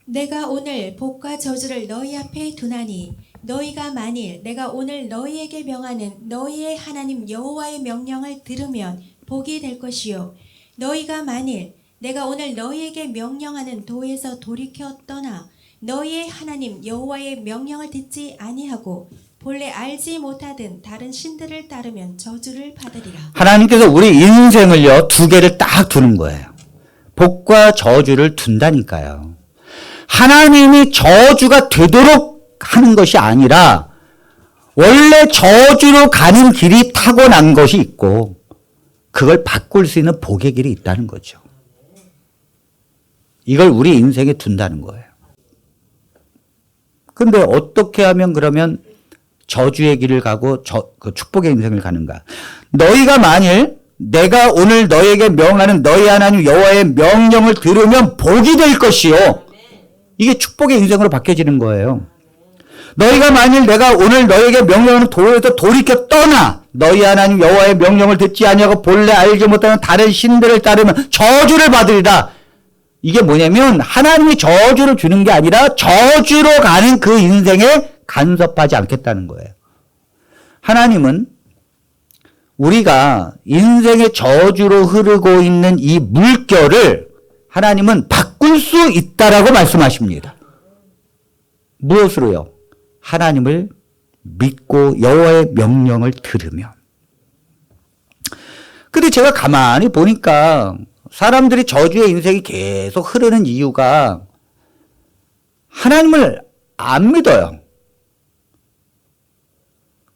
Speaker 2: 내가 오늘 복과 저주를 너희 앞에 두나니 너희가 만일 내가 오늘 너희에게 명하는 너희의 하나님 여호와의 명령을 들으면 복이 될 것이요 너희가 만일 내가 오늘 너희에게 명령하는 도에서 돌이켜 떠나 너희의 하나님 여호와의 명령을 듣지 아니하고 본래 알지 못하던 다른 신들을 따르면 저주를 받으리라. 하나님께서
Speaker 1: 우리 인생을요, 두 개를 딱 두는 거예요. 복과 저주를 둔다니까요. 하나님이 저주가 되도록 하는 것이 아니라 원래 저주로 가는 길이 타고난 것이 있고 그걸 바꿀 수 있는 복의 길이 있다는 거죠. 이걸 우리 인생에 둔다는 거예요. 근데 어떻게 하면 그러면 저주의 길을 가고 그 축복의 인생을 가는가? 너희가 만일 내가 오늘 너에게 명하는 너희 하나님 여호와의 명령을 들으면 복이 될 것이요. 이게 축복의 인생으로 바뀌어지는 거예요. 너희가 만일 내가 오늘 너에게 명령하는 도에서 돌이켜 떠나 너희 하나님 여호와의 명령을 듣지 아니하고 본래 알지 못하는 다른 신들을 따르면 저주를 받으리라. 이게 뭐냐면 하나님이 저주를 주는 게 아니라 저주로 가는 그 인생에 간섭하지 않겠다는 거예요. 하나님은 우리가 인생의 저주로 흐르고 있는 이 물결을 하나님은 바꿀 수 있다라고 말씀하십니다. 무엇으로요? 하나님을 믿고 여호와의 명령을 들으면. 근데 제가 가만히 보니까 사람들이 저주의 인생이 계속 흐르는 이유가 하나님을 안 믿어요.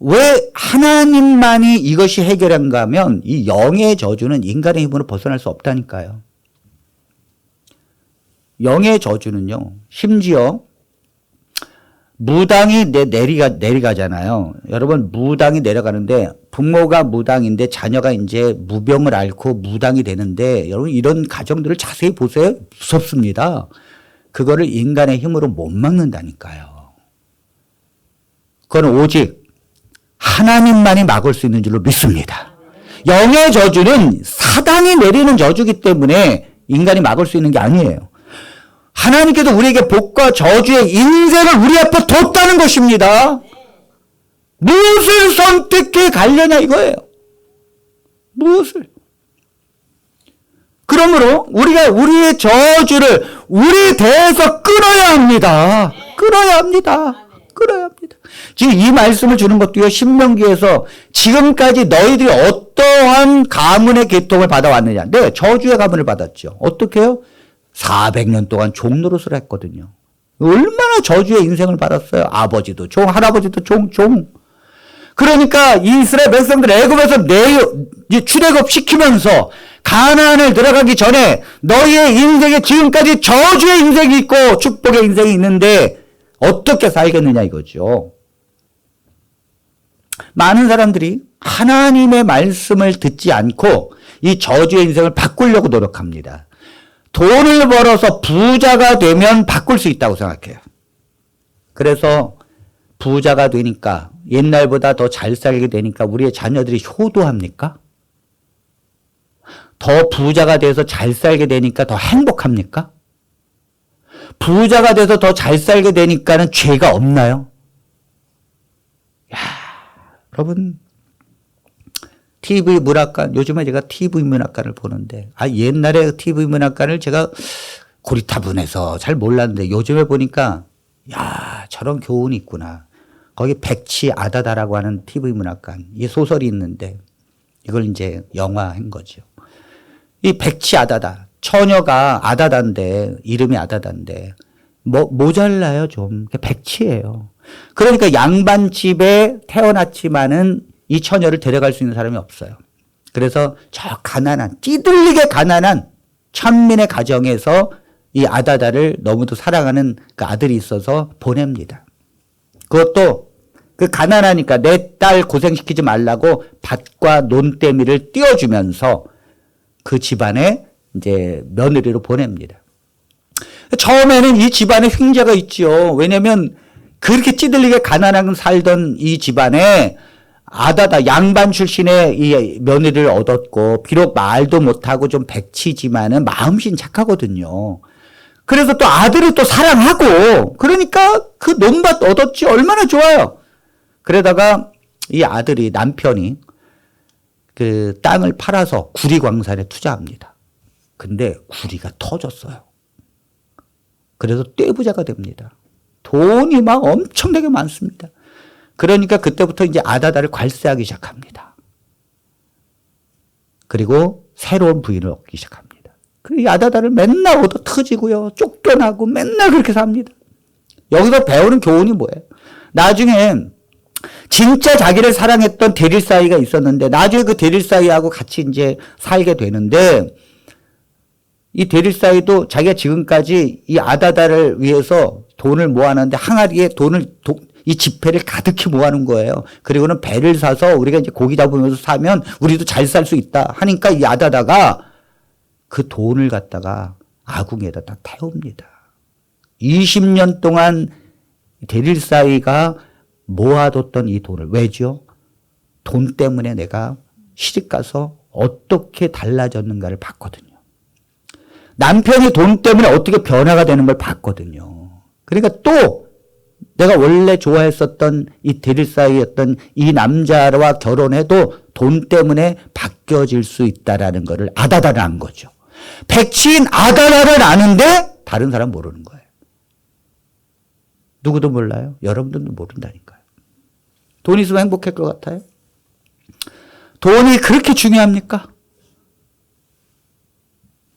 Speaker 1: 왜 하나님만이 이것이 해결한가 하면 이 영의 저주는 인간의 힘으로 벗어날 수 없다니까요. 영의 저주는요, 심지어 무당이 내려가잖아요. 여러분, 무당이 내려가는데 부모가 무당인데 자녀가 이제 무병을 앓고 무당이 되는데 여러분 이런 가정들을 자세히 보세요. 무섭습니다. 그거를 인간의 힘으로 못 막는다니까요. 그건 오직 하나님만이 막을 수 있는 줄로 믿습니다. 영의 저주는 사단이 내리는 저주기 때문에 인간이 막을 수 있는 게 아니에요. 하나님께서 우리에게 복과 저주의 인생을 우리 앞에 뒀다는 것입니다. 무엇을 선택해 가려냐 이거예요. 무엇을. 그러므로 우리가 우리의 저주를 우리 대해서 끊어야 합니다. 끊어야 합니다. 끊어야 합니다. 지금 이 말씀을 주는 것도요, 신명기에서 지금까지 너희들이 어떠한 가문의 계통을 받아왔느냐. 네, 저주의 가문을 받았죠. 어떻게 해요? 400년 동안 종노릇을 했거든요. 얼마나 저주의 인생을 받았어요. 아버지도 종, 할아버지도 종. 그러니까 이스라엘 백성들 애굽에서 출애굽 시키면서 가나안을 들어가기 전에 너희의 인생에 지금까지 저주의 인생이 있고 축복의 인생이 있는데 어떻게 살겠느냐 이거죠. 많은 사람들이 하나님의 말씀을 듣지 않고 이 저주의 인생을 바꾸려고 노력합니다. 돈을 벌어서 부자가 되면 바꿀 수 있다고 생각해요. 그래서 부자가 되니까 옛날보다 더 잘 살게 되니까 우리의 자녀들이 효도합니까? 더 부자가 돼서 잘 살게 되니까 더 행복합니까? 부자가 돼서 더 잘 살게 되니까는 죄가 없나요? 야, 여러분, TV 문학관, 요즘에 제가 TV 문학관을 보는데, 옛날에 TV 문학관을 제가 고리타분해서 잘 몰랐는데, 요즘에 보니까, 야, 저런 교훈이 있구나. 거기 백치 아다다라고 하는 TV 문학관, 이 소설이 있는데, 이걸 이제 영화한 거죠. 이 백치 아다다, 처녀가 아다다인데, 이름이 아다다인데, 모자라요, 좀. 백치예요. 그러니까 양반집에 태어났지만은 이 처녀를 데려갈 수 있는 사람이 없어요. 그래서 저 가난한, 찌들리게 가난한 천민의 가정에서 이 아다다를 너무도 사랑하는 그 아들이 있어서 보냅니다. 그것도 그 가난하니까 내 딸 고생시키지 말라고 밭과 논대미를 띄워주면서 그 집안에 이제 며느리로 보냅니다. 처음에는 이 집안에 흉자가 있죠. 왜냐면 그렇게 찌들리게 가난하게 살던 이 집안에 아다다 양반 출신의 이 며느리를 얻었고 비록 말도 못하고 좀 백치지만은 마음씨는 착하거든요. 그래서 또 아들을 또 사랑하고 그러니까 그 논밭 얻었지 얼마나 좋아요. 그러다가 이 아들이 남편이 그 땅을 팔아서 구리광산에 투자합니다. 근데 구리가 터졌어요. 그래서 떼부자가 됩니다. 돈이 막 엄청나게 많습니다. 그러니까 그때부터 이제 아다다를 관세하기 시작합니다. 그리고 새로운 부인을 얻기 시작합니다. 그 아다다를 맨날 얻어 터지고요. 쫓겨나고 맨날 그렇게 삽니다. 여기서 배우는 교훈이 뭐예요? 나중에 진짜 자기를 사랑했던 대릴사이가 있었는데 나중에 그 대릴사이하고 같이 이제 살게 되는데 이 대릴사이도 자기가 지금까지 이 아다다를 위해서 돈을 모아놨는데 항아리에 이 지폐를 가득히 모아놓은 거예요. 그리고는 배를 사서 우리가 이제 고기 잡으면서 사면 우리도 잘 살 수 있다 하니까 이 아다다가 그 돈을 갖다가 아궁이에다 다 태웁니다. 20년 동안 데릴사이가 모아뒀던 이 돈을, 왜죠? 돈 때문에 내가 시집가서 어떻게 달라졌는가를 봤거든요. 남편이 돈 때문에 어떻게 변화가 되는 걸 봤거든요. 그러니까 또 내가 원래 좋아했었던 이 데릴사이였던 이 남자와 결혼해도 돈 때문에 바뀌어질 수 있다라는 것을 아다다를 안 거죠. 백치인 아다다를 아는데 다른 사람 모르는 거예요. 누구도 몰라요. 여러분들도 모른다니까요. 돈 있으면 행복할 것 같아요? 돈이 그렇게 중요합니까?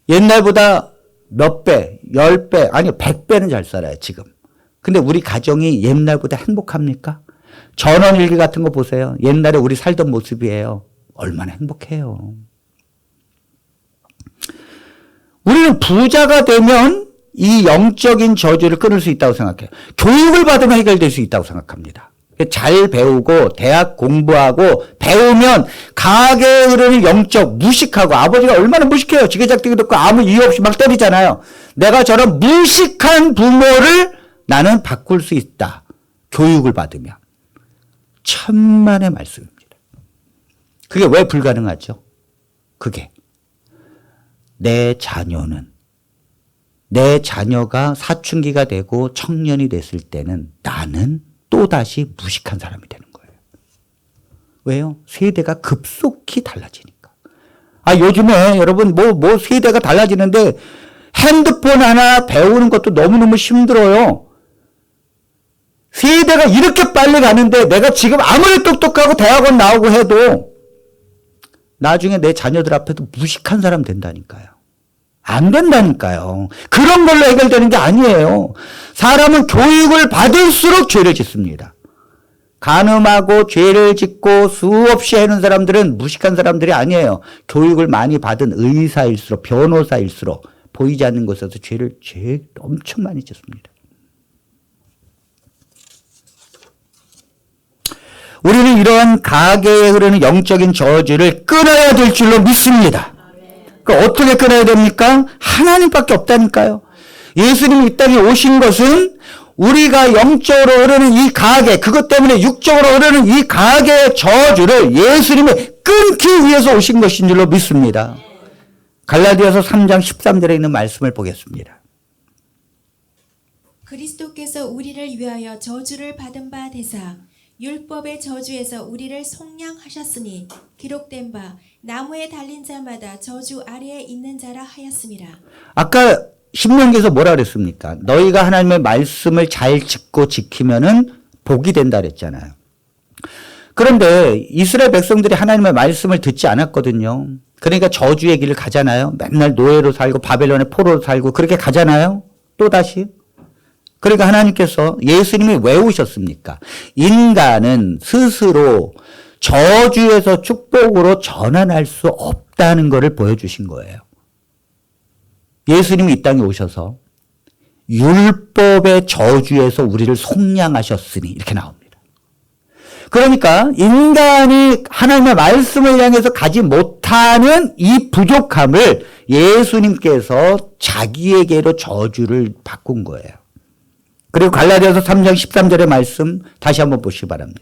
Speaker 1: 옛날보다 몇 배, 10배, 아니 100배는 잘 살아요, 지금. 근데 우리 가정이 옛날보다 행복합니까? 전원일기 같은 거 보세요. 옛날에 우리 살던 모습이에요. 얼마나 행복해요. 우리는 부자가 되면 이 영적인 저주를 끊을 수 있다고 생각해요. 교육을 받으면 해결될 수 있다고 생각합니다. 잘 배우고 대학 공부하고 배우면 가계에 흐르는 영적 무식하고, 아버지가 얼마나 무식해요. 지게작대기 듣고 아무 이유 없이 막 때리잖아요. 내가 저런 무식한 부모를 나는 바꿀 수 있다. 교육을 받으면. 천만의 말씀입니다. 그게 왜 불가능하죠? 그게 내 자녀가 사춘기가 되고 청년이 됐을 때는 나는 또다시 무식한 사람이 되는 거예요. 왜요? 세대가 급속히 달라지니까. 요즘에 여러분 뭐 세대가 달라지는데 핸드폰 하나 배우는 것도 너무너무 힘들어요. 세대가 이렇게 빨리 가는데 내가 지금 아무리 똑똑하고 대학원 나오고 해도 나중에 내 자녀들 앞에도 무식한 사람 된다니까요. 안 된다니까요. 그런 걸로 해결되는 게 아니에요. 사람은 교육을 받을수록 죄를 짓습니다. 간음하고 죄를 짓고 수없이 해는 사람들은 무식한 사람들이 아니에요. 교육을 많이 받은 의사일수록, 변호사일수록 보이지 않는 곳에서 죄를 엄청 많이 짓습니다. 우리는 이러한 가계에 흐르는 영적인 저주를 끊어야 될 줄로 믿습니다. 그러니까 어떻게 끊어야 됩니까? 하나님밖에 없다니까요. 예수님이 이 땅에 오신 것은 우리가 영적으로 흐르는 이 가계, 그것 때문에 육적으로 흐르는 이 가계의 저주를 예수님이 끊기 위해서 오신 것인 줄로 믿습니다. 갈라디아서 3장 13절에 있는 말씀을 보겠습니다.
Speaker 2: 그리스도께서 우리를 위하여 저주를 받은 바 되사 율법의 저주에서 우리를 속량하셨으니 기록된 바 나무에 달린 자마다 저주 아래에 있는 자라 하였습니다. 아까
Speaker 1: 신명기에서 뭐라 그랬습니까? 너희가 하나님의 말씀을 잘 듣고 지키면은 복이 된다 그랬잖아요. 그런데 이스라엘 백성들이 하나님의 말씀을 듣지 않았거든요. 그러니까 저주의 길을 가잖아요. 맨날 노예로 살고 바벨론의 포로로 살고 그렇게 가잖아요. 또다시. 그러니까 하나님께서 예수님이 왜 오셨습니까? 인간은 스스로 저주에서 축복으로 전환할 수 없다는 것을 보여주신 거예요. 예수님이 이 땅에 오셔서 율법의 저주에서 우리를 속량하셨으니 이렇게 나옵니다. 그러니까 인간이 하나님의 말씀을 향해서 가지 못하는 이 부족함을 예수님께서 자기에게로 저주를 바꾼 거예요. 그리고 갈라디아서 3장 13절의 말씀 다시 한번 보시기 바랍니다.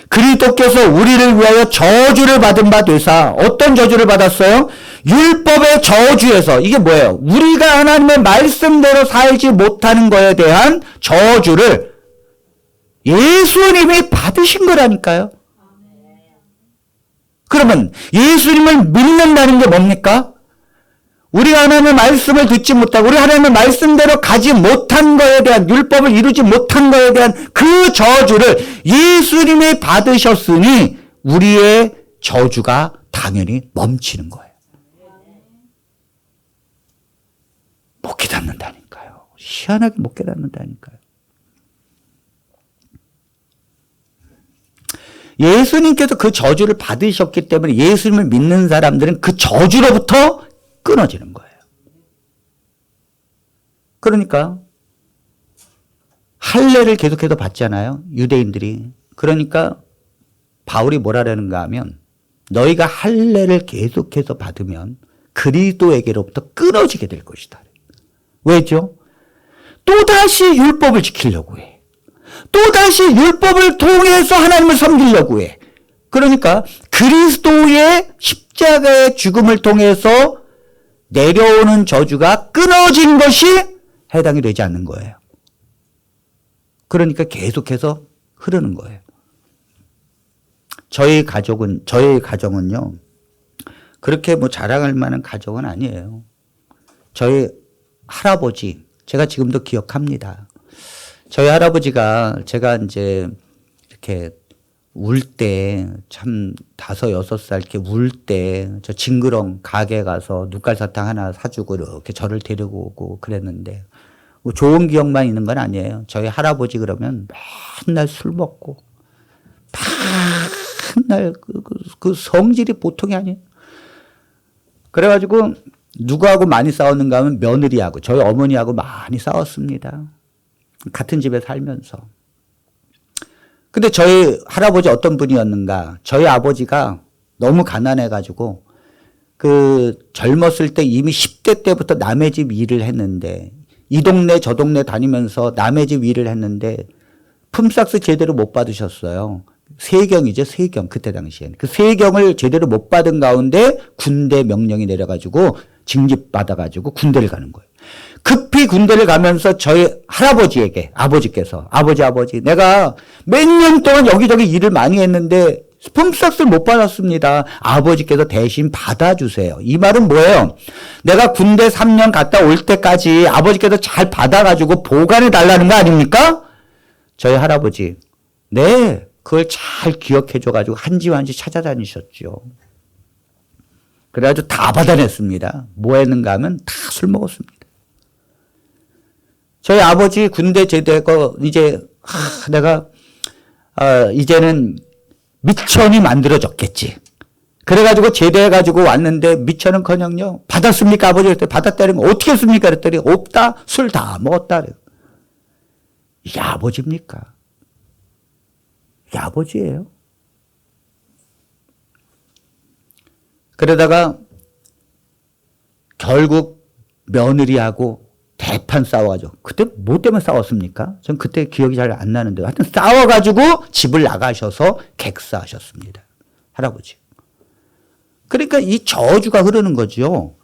Speaker 1: 그리스도께서 우리를 위하여 저주를 받은 바 되사, 어떤 저주를 받았어요? 율법의 저주에서. 이게 뭐예요? 우리가 하나님의 말씀대로 살지 못하는 것에 대한 저주를 예수님이 받으신 거라니까요. 그러면 예수님을 믿는다는 게 뭡니까? 우리가 하나님의 말씀을 듣지 못하고 우리 하나님의 말씀대로 가지 못한 것에 대한, 율법을 이루지 못한 것에 대한 그 저주를 예수님이 받으셨으니 우리의 저주가 당연히 멈추는 거예요. 못 깨닫는다니까요. 희한하게 못 깨닫는다니까요. 예수님께서 그 저주를 받으셨기 때문에 예수님을 믿는 사람들은 그 저주로부터 끊어지는 거예요. 그러니까 할례를 계속해서 받잖아요. 유대인들이. 그러니까 바울이 뭐라는가 하면 너희가 할례를 계속해서 받으면 그리스도에게로부터 끊어지게 될 것이다. 왜죠? 또다시 율법을 지키려고 해. 또다시 율법을 통해서 하나님을 섬기려고 해. 그러니까 그리스도의 십자가의 죽음을 통해서 내려오는 저주가 끊어진 것이 해당이 되지 않는 거예요. 그러니까 계속해서 흐르는 거예요. 저희 가정은요, 그렇게 뭐 자랑할 만한 가정은 아니에요. 저희 할아버지, 제가 지금도 기억합니다. 저희 할아버지가 제가 이제 이렇게 울 때, 참 5, 6살 이렇게 울 때, 저 징그러운 가게 가서 눕갈사탕 하나 사주고 이렇게 저를 데리고 오고 그랬는데, 뭐 좋은 기억만 있는 건 아니에요. 저희 할아버지 그러면 맨날 술 먹고, 맨날 그 성질이 보통이 아니에요. 그래가지고 누구하고 많이 싸웠는가 하면 며느리하고, 저희 어머니하고 많이 싸웠습니다. 같은 집에 살면서. 근데 저희 할아버지 어떤 분이었는가? 저희 아버지가 너무 가난해가지고 그 젊었을 때 이미 10대 때부터 남의 집 일을 했는데 이 동네 저 동네 다니면서 남의 집 일을 했는데 품삯을 제대로 못 받으셨어요. 세경이죠, 세경. 그때 당시에는. 그 세경을 제대로 못 받은 가운데 군대 명령이 내려가지고 징집받아가지고 군대를 가는 거예요. 급히 군대를 가면서 저희 할아버지에게 아버지께서 아버지 내가 몇 년 동안 여기저기 일을 많이 했는데 품삯을 못 받았습니다. 아버지께서 대신 받아주세요. 이 말은 뭐예요? 내가 군대 3년 갔다 올 때까지 아버지께서 잘 받아가지고 보관해 달라는 거 아닙니까? 저희 할아버지 네 그걸 잘 기억해줘가지고 한 집 한 집 찾아다니셨죠. 그래가지고 다 받아냈습니다. 뭐 했는가 하면 다 술 먹었습니다. 저희 아버지 군대 제대하고 이제 내가 이제는 미천이 만들어졌겠지. 그래가지고 제대해가지고 왔는데 미천은커녕요 받았습니까 아버지? 그랬더니 받았다는 거 어떻게 했습니까? 그랬더니 없다. 술 다 먹었다. 이게 아버지입니까? 이게 아버지예요. 그러다가 결국 며느리하고 대판 싸워가지고 그때 뭐 때문에 싸웠습니까? 전 그때 기억이 잘 안 나는데 하여튼 싸워가지고 집을 나가셔서 객사하셨습니다. 할아버지. 그러니까 이 저주가 흐르는 거죠.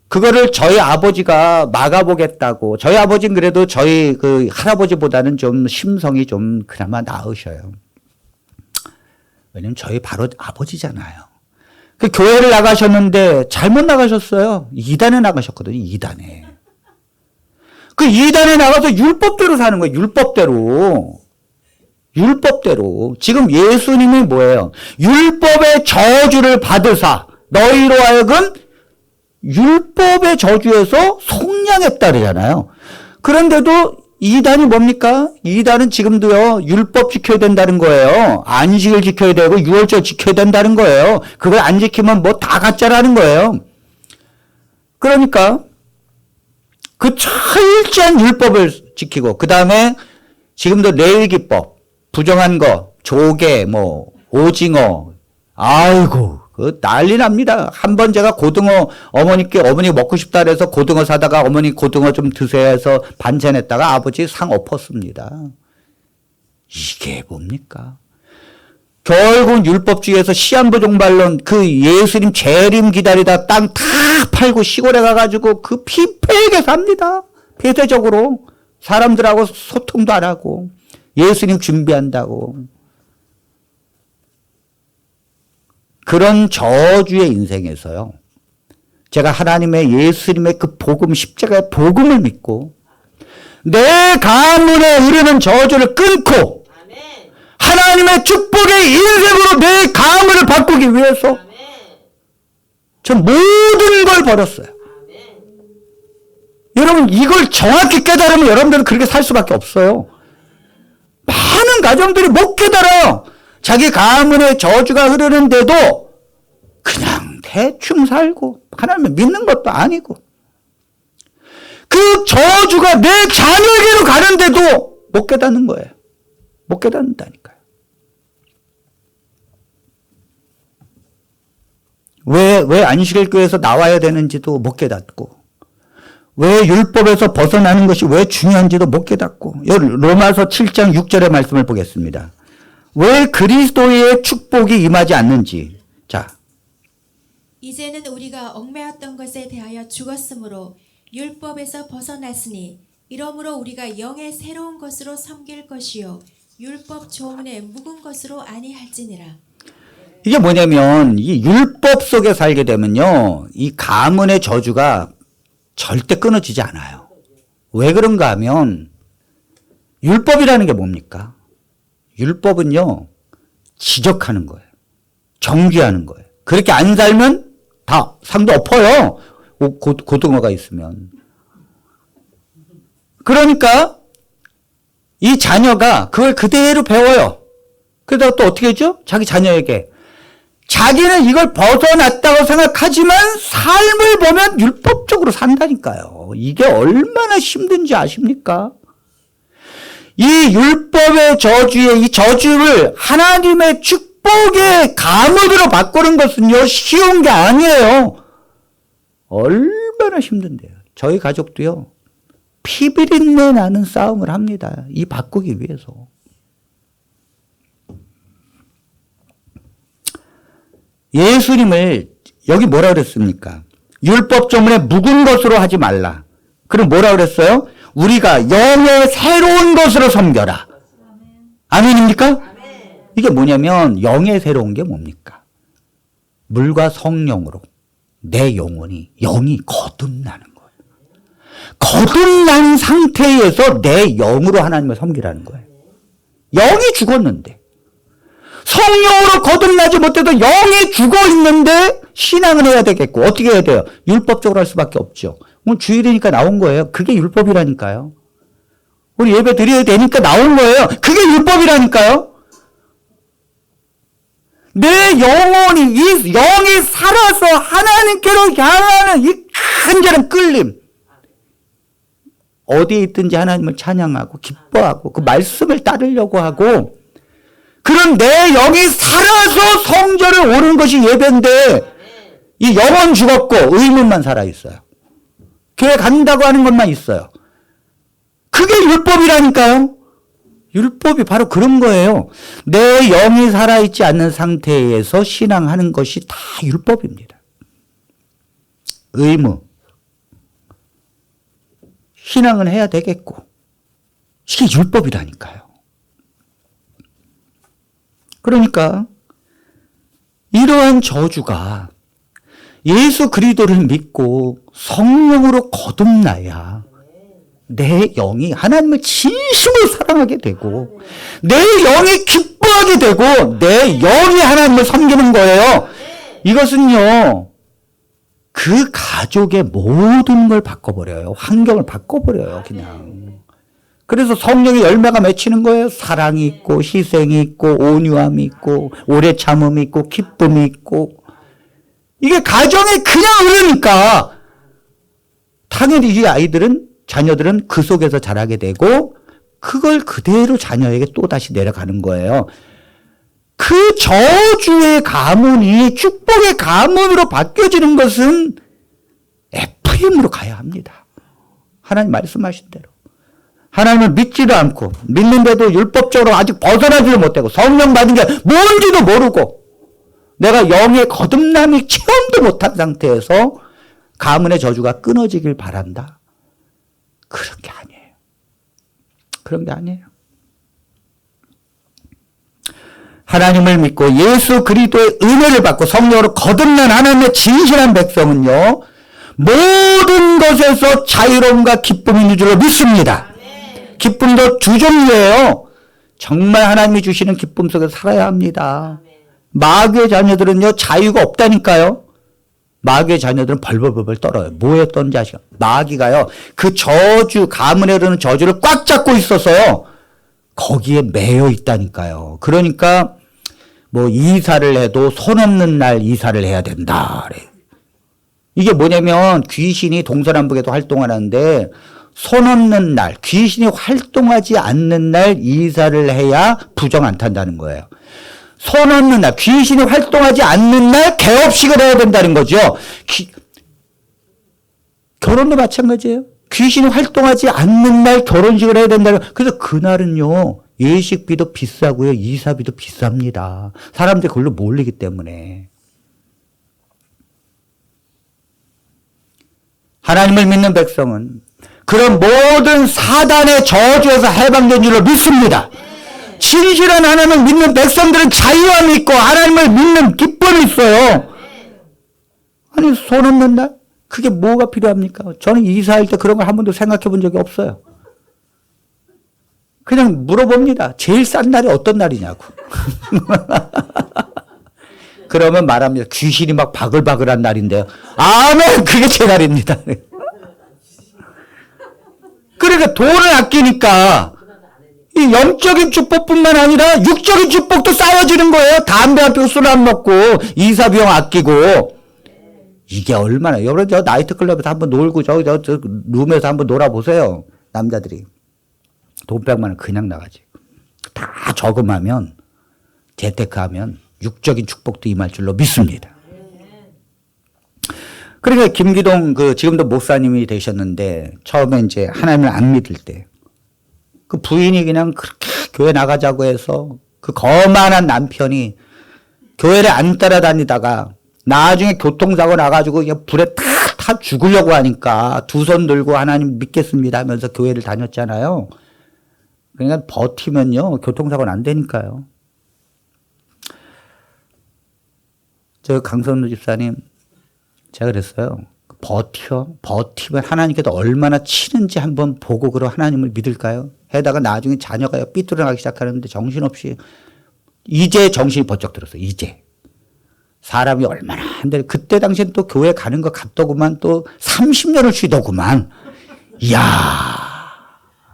Speaker 1: 그거를 저희 아버지가 막아보겠다고. 저희 아버지는 그래도 저희 그 할아버지보다는 좀 심성이 좀 그나마 나으셔요. 왜냐면 저희 바로 아버지잖아요. 그 교회를 나가셨는데 잘못 나가셨어요. 2단에 나가셨거든요. 2단에. 그 2단에 나가서 율법대로 사는 거예요. 율법대로. 율법대로. 지금 예수님이 뭐예요? 율법의 저주를 받으사 너희로 하여금 율법의 저주에서 속량했다 그러잖아요. 그런데도 2단이 뭡니까? 2단은 지금도요, 율법 지켜야 된다는 거예요. 안식을 지켜야 되고, 유월절 지켜야 된다는 거예요. 그걸 안 지키면 뭐 다 가짜라는 거예요. 그러니까, 그 철저한 율법을 지키고, 그 다음에 지금도 레위기법, 부정한 거, 조개, 뭐, 오징어, 아이고, 그 난리 납니다. 한 번 제가 고등어 어머니 먹고 싶다 그래서 고등어 사다가 어머니 고등어 좀 드세요 해서 반찬했다가 아버지 상 엎었습니다. 이게 뭡니까? 결국 율법주의에서 시한부 종말론 그 예수님 재림 기다리다 땅 다 팔고 시골에 가가지고 그 피폐하게 삽니다. 폐쇄적으로 사람들하고 소통도 안 하고 예수님 준비한다고. 그런 저주의 인생에서요. 제가 하나님의 예수님의 그 복음, 십자가의 복음을 믿고 내 가문에 이르는 저주를 끊고 하나님의 축복의 인생으로 내 가문을 바꾸기 위해서 저 모든 걸 버렸어요. 여러분 이걸 정확히 깨달으면 여러분들은 그렇게 살 수밖에 없어요. 많은 가정들이 못 깨달아요. 자기 가문의 저주가 흐르는데도 그냥 대충 살고 하나님을 믿는 것도 아니고 그 저주가 내 자녀에게로 가는데도 못 깨닫는 거예요. 못 깨닫는다니까요. 왜 안식일교회에서 나와야 되는지도 못 깨닫고, 왜 율법에서 벗어나는 것이 왜 중요한지도 못 깨닫고, 로마서 7장 6절의 말씀을 보겠습니다. 왜 그리스도의 축복이 임하지 않는지. 자,
Speaker 2: 이제는 우리가 얽매였던 것에 대하여 죽었으므로 율법에서 벗어났으니 이러므로 우리가 영의 새로운 것으로 섬길 것이요 율법 조문의 묵은 것으로 아니할지니라.
Speaker 1: 이게 뭐냐면 이 율법 속에 살게 되면요, 이 가문의 저주가 절대 끊어지지 않아요. 왜 그런가 하면 율법이라는 게 뭡니까? 율법은요, 지적하는 거예요. 정죄하는 거예요. 그렇게 안 살면 다 상도 엎어요. 고등어가 있으면. 그러니까 이 자녀가 그걸 그대로 배워요. 그러다가 또 어떻게 해줘? 자기 자녀에게. 자기는 이걸 벗어났다고 생각하지만 삶을 보면 율법적으로 산다니까요. 이게 얼마나 힘든지 아십니까? 이 율법의 저주의 이 저주를 하나님의 축복의 가문으로 바꾸는 것은요, 쉬운 게 아니에요. 얼마나 힘든데요. 저희 가족도요, 피비린내 나는 싸움을 합니다. 이 바꾸기 위해서. 예수님을 여기 뭐라 그랬습니까? 율법 조문에 묵은 것으로 하지 말라. 그럼 뭐라 그랬어요? 우리가 영의 새로운 것으로 섬겨라. 아멘입니까? 이게 뭐냐면 영의 새로운 게 뭡니까? 물과 성령으로 내 영혼이 영이 거듭나는 거예요. 거듭난 상태에서 내 영으로 하나님을 섬기라는 거예요. 영이 죽었는데 성령으로 거듭나지 못해도 영이 죽어 있는데 신앙을 해야 되겠고 어떻게 해야 돼요? 율법적으로 할 수밖에 없죠. 오늘 주일이니까 나온 거예요. 그게 율법이라니까요. 우리 예배 드려야 되니까 나온 거예요. 그게 율법이라니까요. 내 영혼이 이 영이 살아서 하나님께로 향하는 이 간절한 끌림. 어디에 있든지 하나님을 찬양하고 기뻐하고 그 말씀을 따르려고 하고 그런 내 영이 살아서 성전을 오는 것이 예배인데 이 영은 죽었고 의문만 살아있어요. 교회 간다고 하는 것만 있어요. 그게 율법이라니까요. 율법이 바로 그런 거예요. 내 영이 살아있지 않는 상태에서 신앙하는 것이 다 율법입니다. 의무. 신앙은 해야 되겠고 이게 율법이라니까요. 그러니까 이러한 저주가 예수 그리스도를 믿고 성령으로 거듭나야 내 영이 하나님을 진심으로 사랑하게 되고 내 영이 기뻐하게 되고 내 영이 하나님을 섬기는 거예요. 이것은요, 그 가족의 모든 걸 바꿔버려요. 환경을 바꿔버려요, 그냥. 그래서 성령의 열매가 맺히는 거예요. 사랑이 있고 희생이 있고 온유함이 있고 오래 참음이 있고 기쁨이 있고 이게 가정에 그냥 흐르니까 당연히 이 아이들은 자녀들은 그 속에서 자라게 되고 그걸 그대로 자녀에게 또다시 내려가는 거예요. 그 저주의 가문이 축복의 가문으로 바뀌어지는 것은 FM으로 가야 합니다. 하나님 말씀하신 대로. 하나님을 믿지도 않고 믿는데도 율법적으로 아직 벗어나지도 못하고 성령 받은 게 뭔지도 모르고 내가 영의 거듭남이 체험도 못한 상태에서 가문의 저주가 끊어지길 바란다. 그런 게 아니에요. 그런 게 아니에요. 하나님을 믿고 예수 그리스도의 은혜를 받고 성령으로 거듭난 하나님의 진실한 백성은요, 모든 것에서 자유로움과 기쁨이 있는 줄로 믿습니다. 기쁨도 두 종류예요. 정말 하나님이 주시는 기쁨 속에서 살아야 합니다. 마귀의 자녀들은요, 자유가 없다니까요. 마귀의 자녀들은 벌벌벌 떨어요. 뭐에 떠는지 아시죠? 마귀가요, 그 저주, 가문에 흐르는 저주를 꽉 잡고 있어서요, 거기에 매여 있다니까요. 그러니까 뭐 이사를 해도 손 없는 날 이사를 해야 된다. 이게 뭐냐면 귀신이 동서남북에도 활동을 하는데 손 없는 날, 귀신이 활동하지 않는 날 이사를 해야 부정 안 탄다는 거예요. 손 없는 날, 귀신이 활동하지 않는 날 개업식을 해야 된다는 거죠. 결혼도 마찬가지예요. 귀신이 활동하지 않는 날 결혼식을 해야 된다는 거예요. 그래서 그날은요, 예식비도 비싸고요, 이사비도 비쌉니다. 사람들이 그걸로 몰리기 때문에. 하나님을 믿는 백성은 그런 모든 사단의 저주에서 해방된 줄로 믿습니다. 진실한 하나님을 믿는 백성들은 자유함이 있고 하나님을 믿는 기쁨이 있어요. 아니, 손 없는 날? 그게 뭐가 필요합니까? 저는 이사할 때 그런 걸 한 번도 생각해 본 적이 없어요. 그냥 물어봅니다. 제일 싼 날이 어떤 날이냐고. 그러면 말합니다. 귀신이 막 바글바글한 날인데요. 아멘! 그게 제 날입니다. 그러니까 돈을 아끼니까 이 영적인 축복뿐만 아니라 육적인 축복도 쌓여지는 거예요. 담배 한 표 술 안 먹고 이사 비용 아끼고. 이게 얼마나, 여러분 저 나이트클럽에서 한번 놀고 저 룸에서 한번 놀아보세요. 남자들이. 돈 100만 원 그냥 나가지. 다 저금하면, 재테크하면 육적인 축복도 임할 줄로 믿습니다. 그러니까 김기동 지금도 목사님이 되셨는데 처음에 이제 하나님을 안 믿을 때 그 부인이 그냥 그렇게 교회 나가자고 해서 그 거만한 남편이 교회를 안 따라다니다가 나중에 교통사고 나가지고 그냥 불에 탁 타 죽으려고 하니까 두 손 들고 하나님 믿겠습니다 하면서 교회를 다녔잖아요. 그러니까 버티면요 교통사고는 안 되니까요. 저 강선우 집사님 제가 그랬어요. 버티면 하나님께서 얼마나 치는지 한번 보고 그럼 하나님을 믿을까요? 해다가 나중에 자녀가 삐뚤어나가기 시작하는데 정신없이 이제 정신이 번쩍 들었어요. 이제. 사람이 얼마나 한데 그때 당시엔 또 교회 가는 것 같더구만 또 30년을 쉬더구만. 이야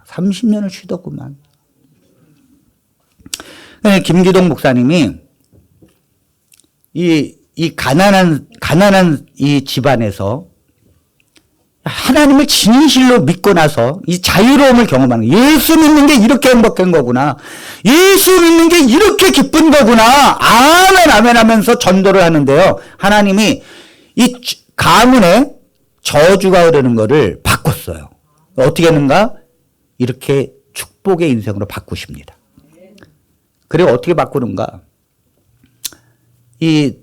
Speaker 1: 30년을 쉬더구만. 김기동 목사님이 이 가난한 이 집안에서 하나님을 진실로 믿고 나서 이 자유로움을 경험하는 거예요. 예수 믿는 게 이렇게 행복한 거구나. 예수 믿는 게 이렇게 기쁜 거구나. 아멘 아멘 하면서 전도를 하는데요. 하나님이 이 가문에 저주가 흐르는 거를 바꿨어요. 어떻게 했는가? 이렇게 축복의 인생으로 바꾸십니다. 그리고 어떻게 바꾸는가? 이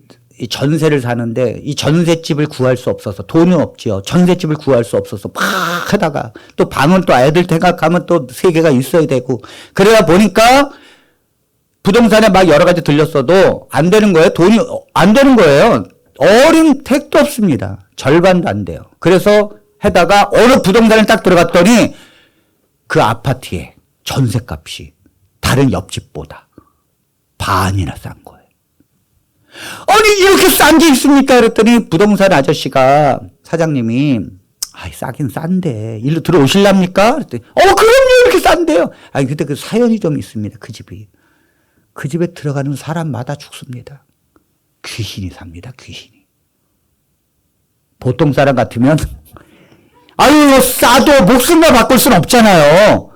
Speaker 1: 전세를 사는데 이 전셋집을 구할 수 없어서 돈이 없지요. 전셋집을 구할 수 없어서 막 하다가 또 방은 또 애들 생각하면 또 3개가 있어야 되고 그러다 보니까 부동산에 막 여러 가지 들렸어도 안 되는 거예요. 돈이 안 되는 거예요. 어린 택도 없습니다. 절반도 안 돼요. 그래서 하다가 어느 부동산에 딱 들어갔더니 그 아파트의 전셋값이 다른 옆집보다 반이나 싼 거예요. 아니 이렇게 싼 게 있습니까? 그랬더니 부동산 아저씨가 사장님이 싸긴 싼데 일로 들어오실랍니까? 그랬더니 그럼요 이렇게 싼데요. 근데 그 사연이 좀 있습니다. 그 집이. 그 집에 들어가는 사람마다 죽습니다. 귀신이 삽니다. 귀신이. 보통 사람 같으면 싸도 목숨과 바꿀 수는 없잖아요.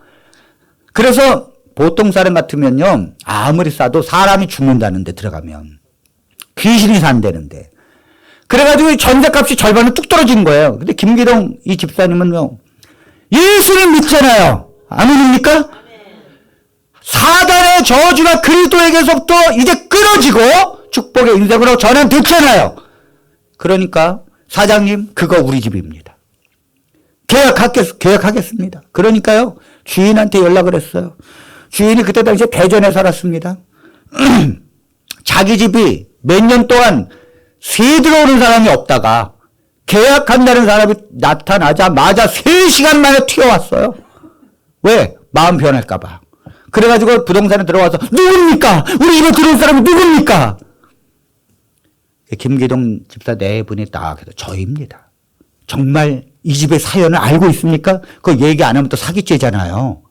Speaker 1: 그래서 보통 사람 같으면요 아무리 싸도 사람이 죽는다는 데 들어가면 귀신이 산다는데. 그래가지고 전세값이 절반은 뚝 떨어진 거예요. 근데 김기동 이 집사님은요, 예수님 믿잖아요. 안 믿습니까? 사단의 저주가 그리스도에게서부터 이제 끊어지고 축복의 인생으로 전환됐잖아요. 그러니까 사장님, 그거 우리 집입니다. 계약하겠습니다. 그러니까요, 주인한테 연락을 했어요. 주인이 그때 당시에 대전에 살았습니다. 자기 집이 몇 년 동안 새 들어오는 사람이 없다가 계약한다는 사람이 나타나자마자 3시간 만에 튀어왔어요. 왜? 마음 변할까봐. 그래가지고 부동산에 들어와서 누굽니까? 우리 집에 들어온 사람이 누굽니까? 김기동 집사 네 분이 딱 해서 저입니다. 정말 이 집의 사연을 알고 있습니까? 그거 얘기 안 하면 또 사기죄잖아요.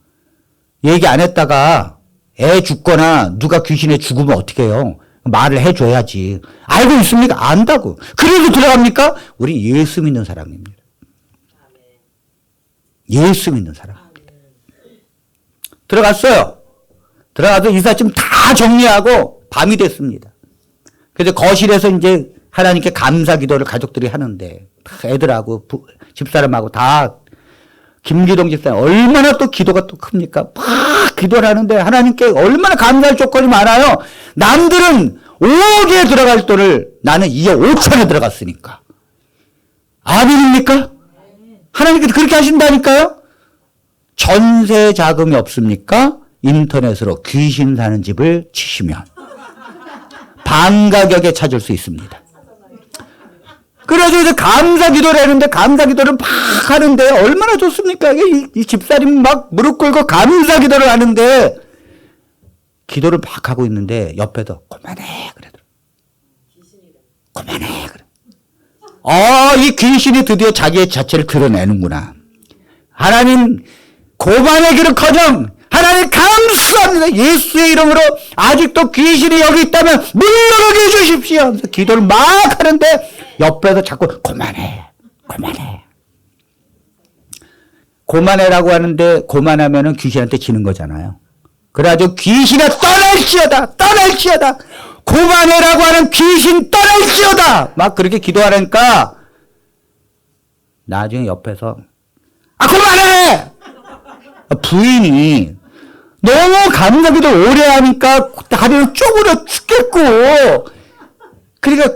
Speaker 1: 얘기 안 했다가 애 죽거나 누가 귀신에 죽으면 어떻게 해요? 말을 해줘야지. 알고 있습니까? 안다고. 그래도 들어갑니까? 우리 예수 믿는 사람입니다. 예수 믿는 사람입니다. 들어갔어요. 들어가서 이삿짐 다 정리하고 밤이 됐습니다. 그래서 거실에서 이제 하나님께 감사 기도를 가족들이 하는데 애들하고 집사람하고 다 김기동 집사님 얼마나 또 기도가 또 큽니까? 막 기도를 하는데 하나님께 얼마나 감사할 조건이 많아요. 남들은 5억에 들어갈 돈을 나는 2억 5천에 들어갔으니까. 아멘입니까? 하나님께서 그렇게 하신다니까요? 전세 자금이 없습니까? 인터넷으로 귀신 사는 집을 치시면 반 가격에 찾을 수 있습니다. 그래서 이제 감사 기도를 했는데 감사 기도를 막 하는데 얼마나 좋습니까? 이 집사람이 막 무릎 꿇고 감사 기도를 하는데 기도를 막 하고 있는데 옆에서 그만해 그래도 그만해 그래. 이 귀신이 드디어 자기의 자체를 드러내는구나. 하나님 고만하기는커녕 하나님 감사합니다. 예수의 이름으로 아직도 귀신이 여기 있다면 물러가게 해주십시오. 하면서 기도를 막 하는데 옆에서 자꾸 그만해. 고만해라고 하는데 고만하면은 귀신한테 지는 거잖아요. 그래가지고 귀신아 떠날지어다. 고만해라고 하는 귀신 떠날지어다. 막 그렇게 기도하니까 나중에 옆에서 그만해! 부인이 너무 감사기도 오래 하니까 다리를 쪼그려 죽겠고 그러니까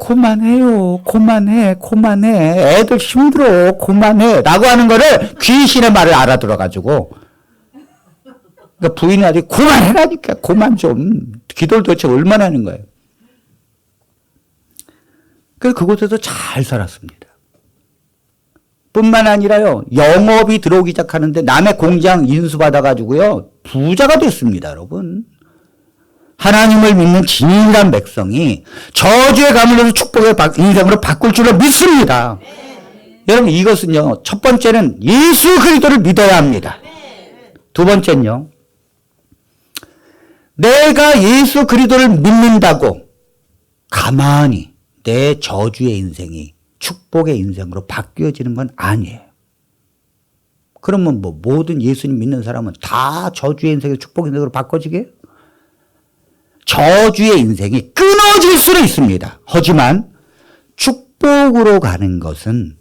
Speaker 1: 그만해 애들 힘들어 그만해 라고 하는 거를 귀신의 말을 알아들어가지고 그러니까 부인이 아직 그만해라니까 그만 좀 기도를 도대체 얼마나 하는 거예요. 그래서 그곳에서 잘 살았습니다. 뿐만 아니라요, 영업이 들어오기 시작하는데 남의 공장 인수받아가지고요, 부자가 됐습니다, 여러분. 하나님을 믿는 진실한 백성이 저주의 가물로서 축복의 인생으로 바꿀 줄로 믿습니다. 여러분, 이것은요, 첫 번째는 예수 그리스도를 믿어야 합니다. 두 번째는요, 내가 예수 그리스도를 믿는다고 가만히 내 저주의 인생이 축복의 인생으로 바뀌어지는 건 아니에요. 그러면 모든 예수님 믿는 사람은 다 저주의 인생에서 축복의 인생으로 바꿔지게? 저주의 인생이 끊어질 수는 있습니다. 하지만 축복으로 가는 것은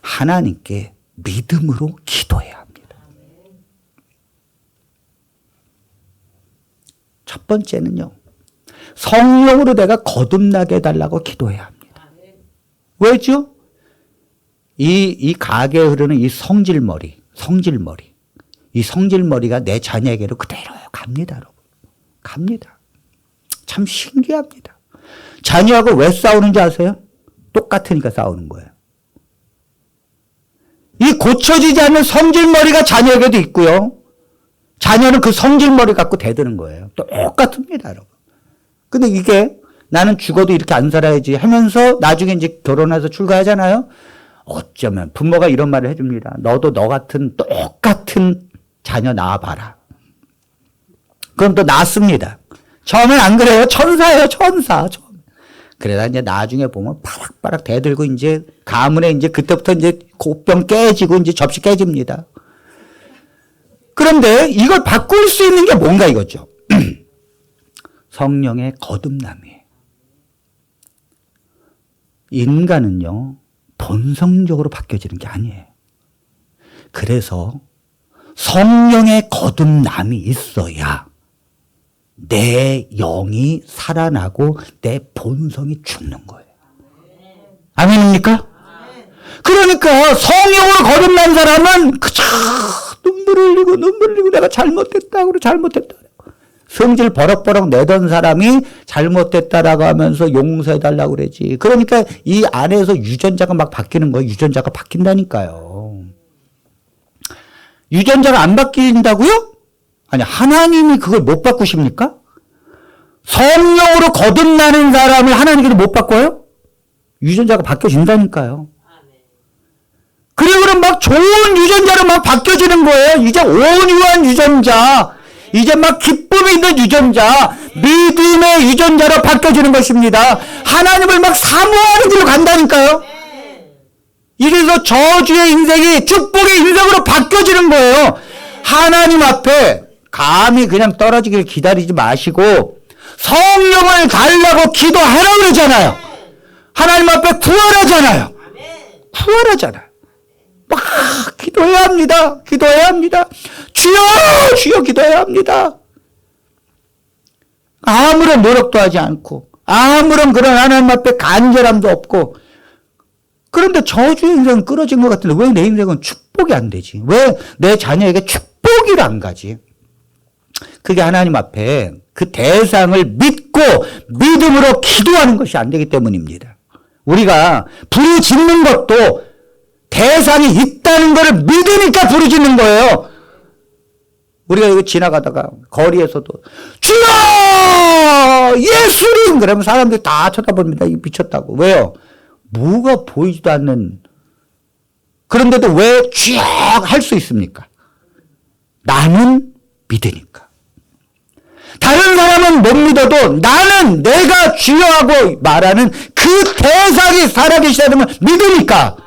Speaker 1: 하나님께 믿음으로 기도해야 합니다. 첫 번째는요, 성령으로 내가 거듭나게 해달라고 기도해야 합니다. 왜죠? 이 가게에 흐르는 이 성질머리. 이 성질머리가 내 자녀에게로 그대로 갑니다, 여러분. 갑니다. 참 신기합니다. 자녀하고 왜 싸우는지 아세요? 똑같으니까 싸우는 거예요. 이 고쳐지지 않는 성질머리가 자녀에게도 있고요. 자녀는 그 성질머리 갖고 대드는 거예요. 똑같습니다, 여러분. 근데 이게 나는 죽어도 이렇게 안 살아야지 하면서 나중에 이제 결혼해서 출가하잖아요. 어쩌면 부모가 이런 말을 해줍니다. 너도 너 같은 똑같은 자녀 낳아봐라. 그럼 또 낳습니다. 처음엔 안 그래요. 천사예요, 천사. 그러다 이제 나중에 보면 바락바락 대들고 이제 가문에 이제 그때부터 이제 곡병 깨지고 이제 접시 깨집니다. 그런데 이걸 바꿀 수 있는 게 뭔가 이거죠. 성령의 거듭남이에요. 인간은요, 본성적으로 바뀌어지는 게 아니에요. 그래서 성령의 거듭남이 있어야 내 영이 살아나고 내 본성이 죽는 거예요. 아멘입니까? 그러니까 성령으로 거듭난 사람은 그저 눈물 흘리고 내가 잘못됐다. 성질 버럭버럭 내던 사람이 잘못됐다라고 하면서 용서해달라고 그러지. 그러니까 이 안에서 유전자가 막 바뀌는 거예요. 유전자가 바뀐다니까요. 유전자가 안 바뀐다고요? 아니, 하나님이 그걸 못 바꾸십니까? 성령으로 거듭나는 사람을 하나님께서 못 바꿔요? 유전자가 바뀌어진다니까요. 그래, 그럼 막 좋은 유전자로 막 바뀌어지는 거예요. 이제 온유한 유전자, 이제 막 기쁨이 있는 유전자, 믿음의 유전자로 바뀌어지는 것입니다. 하나님을 막 사모하는 길로 간다니까요. 이래서 저주의 인생이 축복의 인생으로 바뀌어지는 거예요. 하나님 앞에 감히 그냥 떨어지길 기다리지 마시고 성령을 달라고 기도하라고 그러잖아요. 하나님 앞에 구하라잖아요. 구하라잖아요. 막 기도해야 합니다. 기도해야 합니다. 주여 주여 기도해야 합니다. 아무런 노력도 하지 않고 아무런 그런 하나님 앞에 간절함도 없고, 그런데 저주의 인생은 끊어진 것 같은데 왜 내 인생은 축복이 안 되지? 왜 내 자녀에게 축복이 안 가지? 그게 하나님 앞에 그 대상을 믿고 믿음으로 기도하는 것이 안 되기 때문입니다. 우리가 부르짖는 것도 대상이 있다는 것을 믿으니까 부르짖는 거예요. 우리가 이거 지나가다가 거리에서도 주여 예수님 그러면 사람들이 다 쳐다봅니다. 이 미쳤다고. 왜요? 뭐가 보이지도 않는, 그런데도 왜 주여 할 수 있습니까? 나는 믿으니까. 다른 사람은 못 믿어도 나는 내가 주여하고 말하는 그 대상이 살아계시다는 걸 믿으니까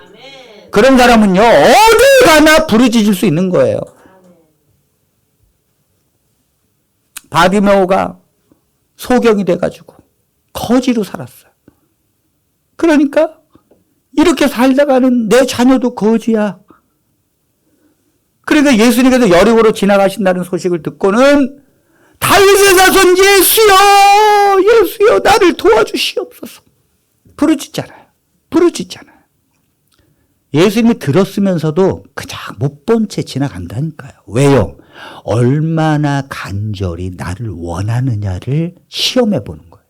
Speaker 1: 그런 사람은요 어디 가나 부르짖을 수 있는 거예요. 바디메오가 소경이 돼가지고 거지로 살았어요. 그러니까 이렇게 살다가는 내 자녀도 거지야. 그러니까 예수님께서 여리고로 지나가신다는 소식을 듣고는 다윗의 자손 예수여 예수여 나를 도와주시옵소서 부르짖잖아요. 부르짖잖아요. 예수님이 들었으면서도 그냥 못 본 채 지나간다니까요. 왜요? 얼마나 간절히 나를 원하느냐를 시험해 보는 거예요.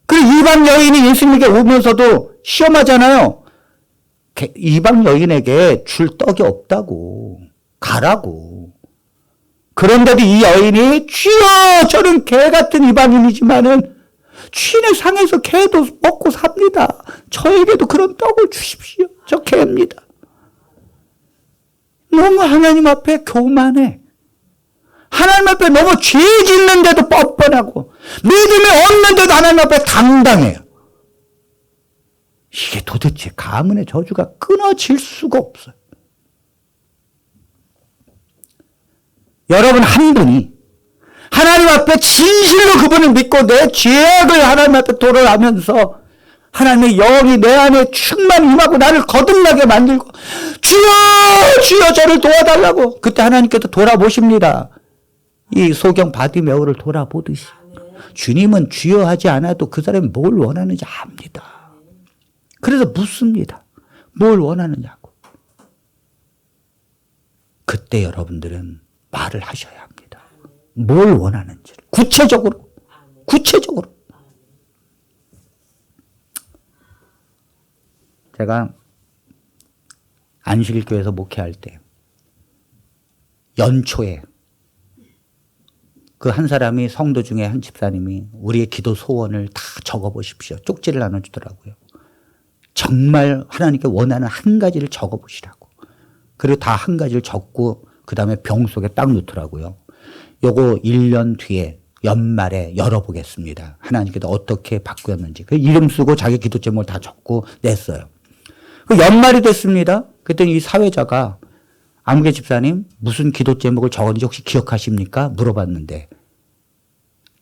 Speaker 1: 그리고 이방 여인이 예수님에게 오면서도 시험하잖아요. 이방 여인에게 줄 떡이 없다고 가라고. 그런데도 이 여인이 주여 저는 개 같은 이방인이지만은 주인의 상에서 개도 먹고 삽니다. 저에게도 그런 떡을 주십시오. 저 개입니다. 너무 하나님 앞에 교만해. 하나님 앞에 너무 죄 짓는데도 뻔뻔하고 믿음이 없는데도 하나님 앞에 당당해요. 이게 도대체 가문의 저주가 끊어질 수가 없어요. 여러분 한 분이 하나님 앞에 진실로 그분을 믿고 내 죄악을 하나님 앞에 돌아가면서 하나님의 영이 내 안에 충만히 임하고 나를 거듭나게 만들고 주여 주여 저를 도와달라고, 그때 하나님께서 돌아보십니다. 이 소경 바디메오를 돌아보듯이 주님은 주여 하지 않아도 그 사람이 뭘 원하는지 압니다. 그래서 묻습니다. 뭘 원하느냐고. 그때 여러분들은 말을 하셔야 합니다. 뭘 원하는지 구체적으로. 제가 안식일교회에서 목회할 때 연초에 그 한 사람이 성도 중에 한 집사님이 우리의 기도 소원을 다 적어보십시오. 쪽지를 나눠주더라고요. 정말 하나님께 원하는 한 가지를 적어보시라고. 그리고 다 한 가지를 적고 그 다음에 병 속에 딱 넣더라고요. 요거 1년 뒤에 연말에 열어보겠습니다. 하나님께서 어떻게 바꾸었는지. 그 이름 쓰고 자기 기도 제목을 다 적고 냈어요. 그 연말이 됐습니다. 그랬더니 이 사회자가 아무개 집사님 무슨 기도 제목을 적었는지 혹시 기억하십니까? 물어봤는데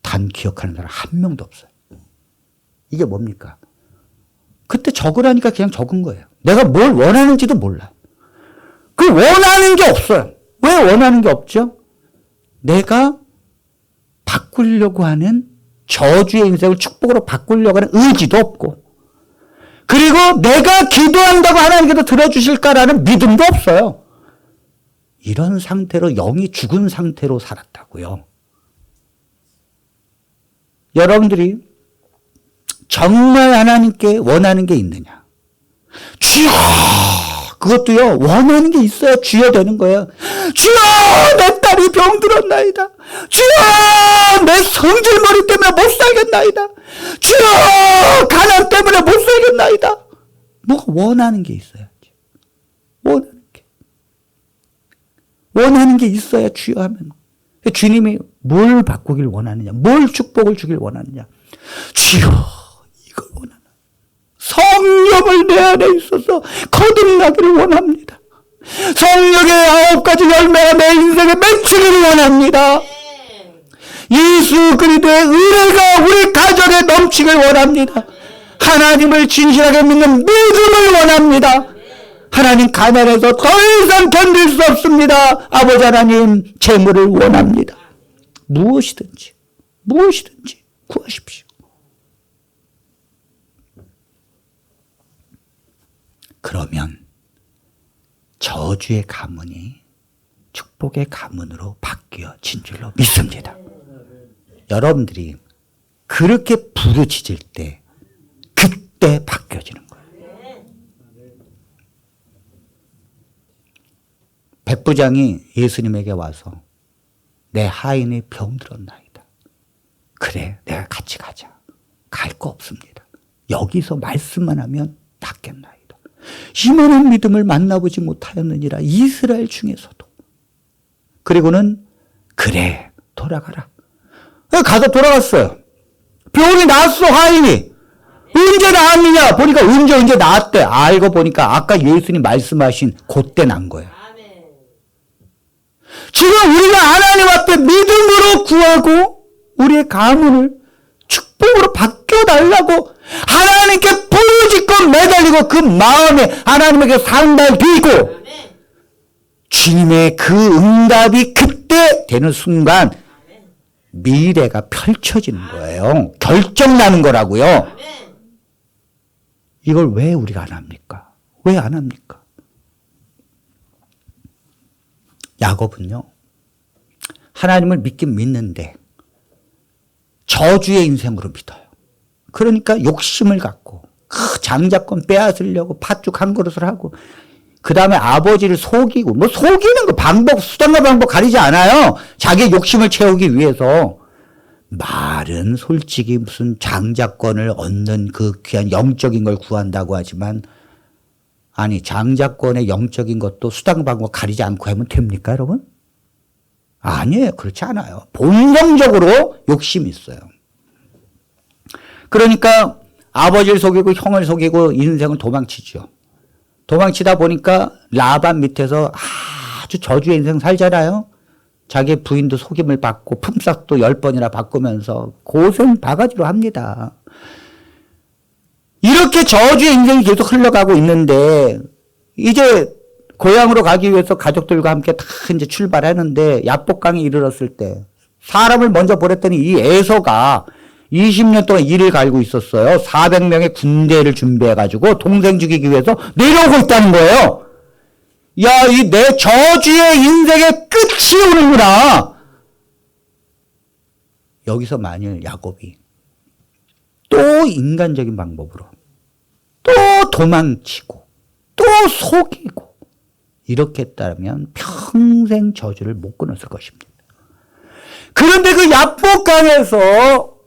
Speaker 1: 단 기억하는 사람 한 명도 없어요. 이게 뭡니까? 그때 적으라니까 그냥 적은 거예요. 내가 뭘 원하는지도 몰라요. 그 원하는 게 없어요. 왜 원하는 게 없죠? 내가 바꾸려고 하는 저주의 인생을 축복으로 바꾸려고 하는 의지도 없고, 그리고 내가 기도한다고 하나님께서 들어주실까라는 믿음도 없어요. 이런 상태로 영이 죽은 상태로 살았다고요. 여러분들이 정말 하나님께 원하는 게 있느냐? 주여! 그것도요, 원하는 게 있어야 주여 되는 거예요. 주여! 내 딸이 병들었나이다. 주여! 내 성질머리 때문에 못 살겠나이다. 주여! 가난 때문에 못 살겠나이다. 뭐가 원하는 게 있어야지. 원하는 게 있어야 주여 하면. 주님이 뭘 바꾸길 원하느냐, 뭘 축복을 주길 원하느냐. 주여! 이걸 원하나. 성령을 내 안에 있어서 거듭나기를 원합니다. 성령의 9가지 열매가 내 인생에 맺히기를 원합니다. 예수 그리스도의 은혜가 우리 가정에 넘치길 원합니다. 하나님을 진실하게 믿는 믿음을 원합니다. 하나님 가난해서 더 이상 견딜 수 없습니다. 아버지 하나님 재물을 원합니다. 무엇이든지 구하십시오. 그러면 저주의 가문이 축복의 가문으로 바뀌어진 줄로 믿습니다. 여러분들이 그렇게 부르짖을 때 그때 바뀌어지는 거예요. 백부장이 예수님에게 와서 내 하인이 병들었나이다. 그래, 내가 같이 가자. 갈 거 없습니다. 여기서 말씀만 하면 낫겠나이다. 이만한 믿음을 만나보지 못하였느니라. 이스라엘 중에서도. 그리고는 그래, 돌아가라. 가서 돌아갔어요. 병이 나았어, 하인이. 언제 나았느냐? 보니까 언제 나았대. 알고 보니까 아까 예수님 말씀하신 그때 난 거예요. 지금 우리가 하나님 앞에 믿음으로 구하고 우리의 가문을 축복으로 바뀌어달라고 하나님께 부르짖고 매달리고 그 마음에 하나님에게 상달 비고 주님의 그 응답이 그때 되는 순간 미래가 펼쳐지는 거예요. 결정나는 거라고요. 이걸 왜 우리가 안 합니까? 왜 안 합니까? 야곱은요, 하나님을 믿긴 믿는데 저주의 인생으로 믿어요. 그러니까 욕심을 갖고 그 장자권 빼앗으려고 팥죽 한 그릇을 하고 그 다음에 아버지를 속이고 뭐 속이는 거 방법 수단과 방법 가리지 않아요. 자기의 욕심을 채우기 위해서. 말은 솔직히 무슨 장자권을 얻는 그 귀한 영적인 걸 구한다고 하지만 아니 장자권의 영적인 것도 수단 방법 가리지 않고 하면 됩니까 여러분? 아니에요. 그렇지 않아요. 본성적으로 욕심이 있어요. 그러니까 아버지를 속이고 형을 속이고 인생을 도망치죠. 도망치다 보니까 라반 밑에서 아주 저주의 인생 살잖아요. 자기 부인도 속임을 받고 품삯도 10번이나 바꾸면서 고생 바가지로 합니다. 이렇게 저주의 인생이 계속 흘러가고 있는데 이제 고향으로 가기 위해서 가족들과 함께 다 이제 출발하는데 야복강에 이르렀을 때 사람을 먼저 보냈더니 이 에서가 20년 동안 이를 갈고 있었어요. 400명의 군대를 준비해가지고 동생 죽이기 위해서 내려오고 있다는 거예요. 야, 이 내 저주의 인생의 끝이 오는구나. 여기서 만일 야곱이 또 인간적인 방법으로 또 도망치고 또 속이고 이렇게 했다면 평생 저주를 못 끊었을 것입니다. 그런데 그 야복강에서